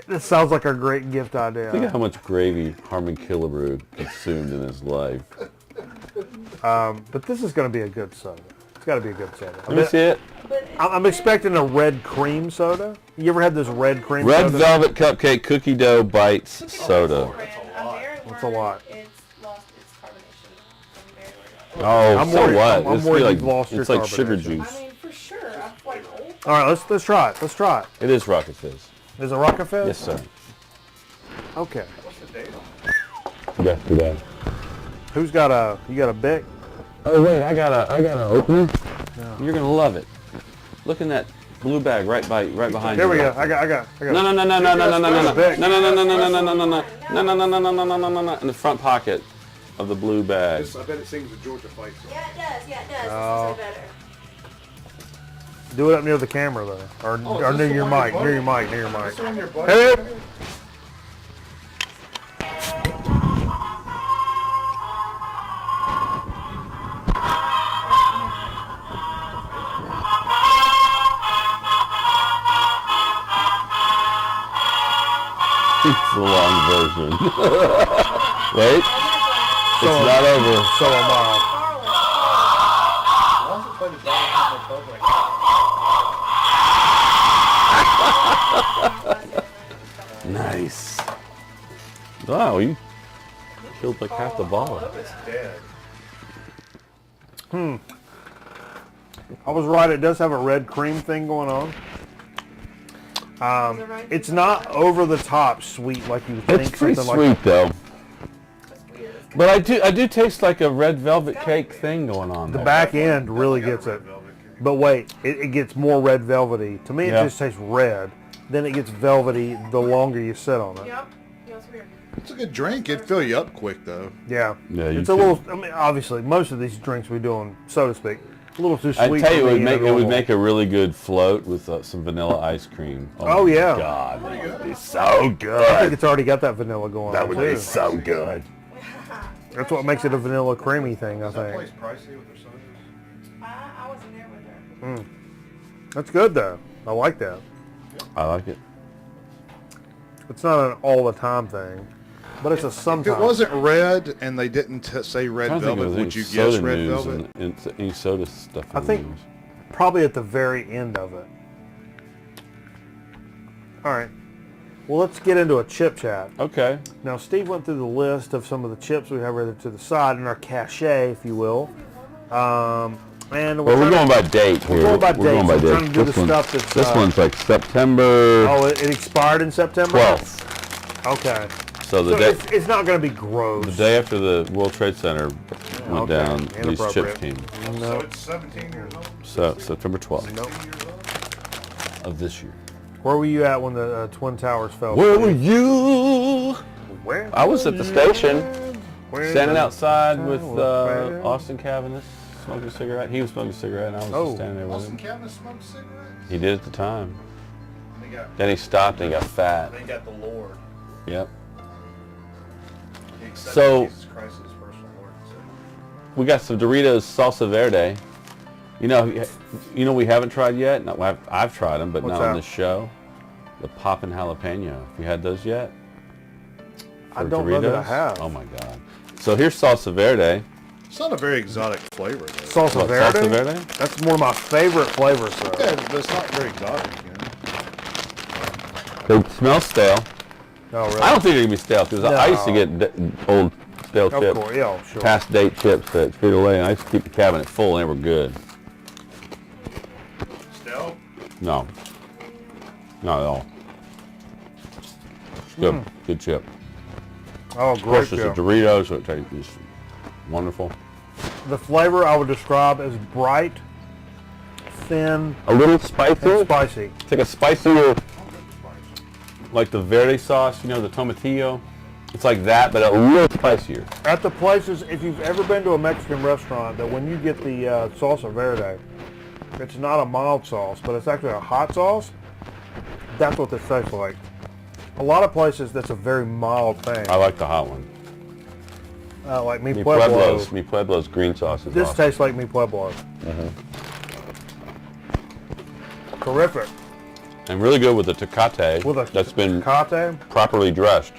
This sounds like a great gift Think of idea. how much gravy Harmon Killebrew consumed in his life. But this is going to be a good soda. It's got to be a good soda. Let me see it. I'm expecting a red cream soda. You ever had this red cream Red soda? Velvet Cupcake Cookie Dough Bites Soda. That's a lot. It's lost its carbonation from very Oh, I'm so worried- what? I'm It's worried like, you've lost your it's like sugar carbonation. juice. I mean, for sure. I'm like old. All right, let's try it. Let's try it. It is Rocket Fizz. Is it Rocket Fizz? Yes, sir. Okay. What's the date on it? That's too bad. Who's got a? You got a Bic? Oh wait, I got an opener. You're gonna love it. Look in that blue bag right behind There you. we go. I got. No, no, no, no, no, no, no, no, no, no, Bic. no, no, no, no, no, no, no, no, no, no, no, no, no, no, no, no, no, no, in the front pocket of the blue bag. I bet it sings the Georgia fight song. Yeah, it does. Yeah, it does. Oh. This is better. Do it up near the camera though, or is near this the your one mic. you're Near your mic. Near your mic. Is this on your butt? Hey. It's the long version. Wait, it's not over. So am I. Why does it play the Donald Trump like Nice. Wow, you killed like half the ball. It's dead. I was right. It does have a red cream thing going on. It's not over the top sweet like you would think. It's pretty something sweet like though. But I do taste like a red velvet cake thing going on the there. back end really gets it. But wait, it gets more red velvety. To me, it Yeah. just tastes red. Then it gets velvety the longer you sit on it. Yep. Yeah, it's weird. It's a good drink. It'd fill you up quick though. Yeah. Yeah, you It's a can- little. I mean, obviously, most of these drinks we do on, so to speak, a little too I sweet. tell you, for it me would make and it would normal. make a really good float with some vanilla ice cream. Oh, my yeah. God, that would be so I think good. it's already got that vanilla going That on would too. be so good. That's what makes it a vanilla creamy thing, I Is that think. place pricey with their sodas? I wasn't there with her. That's good though. I like that. I like it. It's not an all the time thing, but it's a If sometimes. it wasn't red and they didn't say red I'm trying to think velvet, of would any you soda guess red news velvet? and any soda stuff? I in the think news. probably at the very end of it. All right. Well, let's get into a chip chat. Okay. Now, Steve went through the list of some of the chips we have right to the side in our cache, if you will. And Well, we're going by date here. We're going by We're date. going by So we're trying date. to do This the one- stuff that's. This one's like September Oh, it expired in September? 12th. Okay. So the So day it's not going to be gross. the day after the World Trade Center went Okay, down, these chips inappropriate. came. No. So it's 17 years old? So September 12th Nope. of this year. Where were you at when the Twin Towers fell? Where were you? Where? I was at the station, Where standing the outside with towers fell? Austin Cavanis, smoking a cigarette. He was smoking a cigarette, and I was Oh. just standing there with Austin him. Cabinet smoked cigarettes? He did at the time. They got, Then he stopped and he got fat. they got the Lord. Yep. He accepted So- Jesus Christ as his personal Lord and Savior. We got some Doritos Salsa Verde. You know we haven't tried yet. No, I've tried them, but What's not that? on this show. The poppin' jalapeno. Have you had those yet? I For don't know that I Doritos? have. Oh my God. So here's salsa verde. It's not a very exotic flavor, though. Salsa What, verde? salsa verde? That's one of my favorite flavors, though. Yeah, but it's not very exotic, you know. They smell stale. Oh, really? I don't think they're gonna be stale because I used to get old stale Of chips, course, yeah, sure. past date chips at Frito-Lay, and I used to keep the cabinet full, and they were good. Stale? No, not at all. Good, good chip. Oh, Of course, great it's a chip. Dorito, so it tastes wonderful. The flavor I would describe as bright, thin, A little spicy. and spicy. It's like a spicier, like the verde sauce, you know, the tomatillo. It's like that, but a little spicier. At the places, if you've ever been to a Mexican restaurant, that when you get the salsa verde, it's not a mild sauce, but it's actually a hot sauce. That's what this tastes like. A lot of places, that's a very mild thing. I like the hot one. Like Mi Mi Pueblo. Pueblo's green sauce is This awesome. tastes like Mi Pueblo. Terrific. And really good with the tecate With a that's been tecate. properly dressed.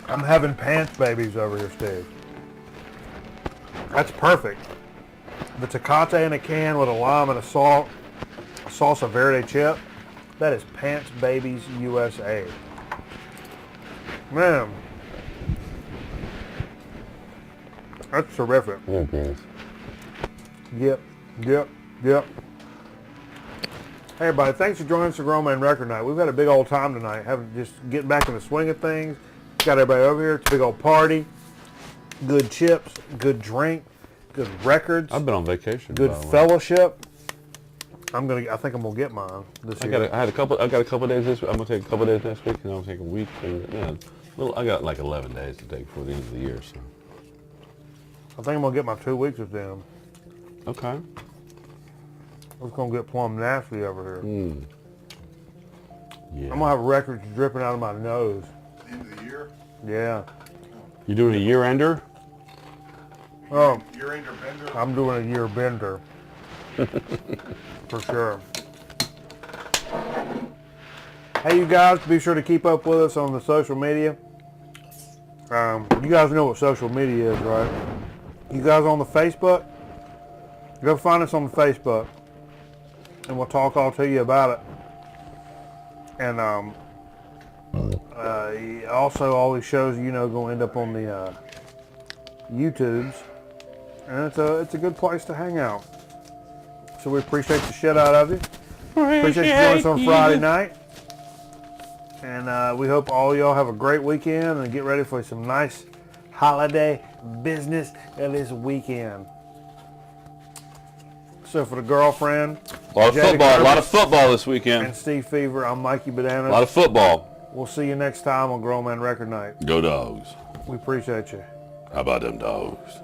I'm having pants babies over here, Steve. That's perfect. The tecate in a can with a lime and a salsa verde chip. That is Pants Babies USA. Man. That's terrific. Okay. Yep. Hey everybody, thanks for joining us for Grown Man Record Night. We've had a big old time tonight, just getting back in the swing of things. Got everybody over here. It's a big old party. Good chips, good drink, good records. I've been on vacation. Good by the way. fellowship. I think I'm gonna get mine this year. I got a couple days this week. I'm gonna take a couple days next week, and I'm gonna take a week. And, I got like 11 days to take before the end of the year. So. I think I'm gonna get my 2 weeks with them. Okay. I was gonna get plumb nasty over here. Yeah. I'm gonna have records dripping out of my nose. End of the year? Yeah. You doing a year ender? Oh, Year-ender bender? I'm doing a year bender. For sure. Hey, you guys, be sure to keep up with us on the social media. You guys know what social media is, right? You guys on the Facebook? Go find us on the Facebook, and we'll talk all to you about it. And also, all these shows, going to end up on the YouTubes, and it's a good place to hang out. So we appreciate the shit out of you. Appreciate you joining us on Friday night. And we hope all y'all have a great weekend and get ready for some nice holiday business this weekend. So for the girlfriend, A lot of Jada football. A lot Kirby, of football this weekend. and Steve Fever, I'm Mikey Bananas. A lot of football. We'll see you next time on Grown Man Record Night. Go Dogs. We appreciate you. How about them dogs?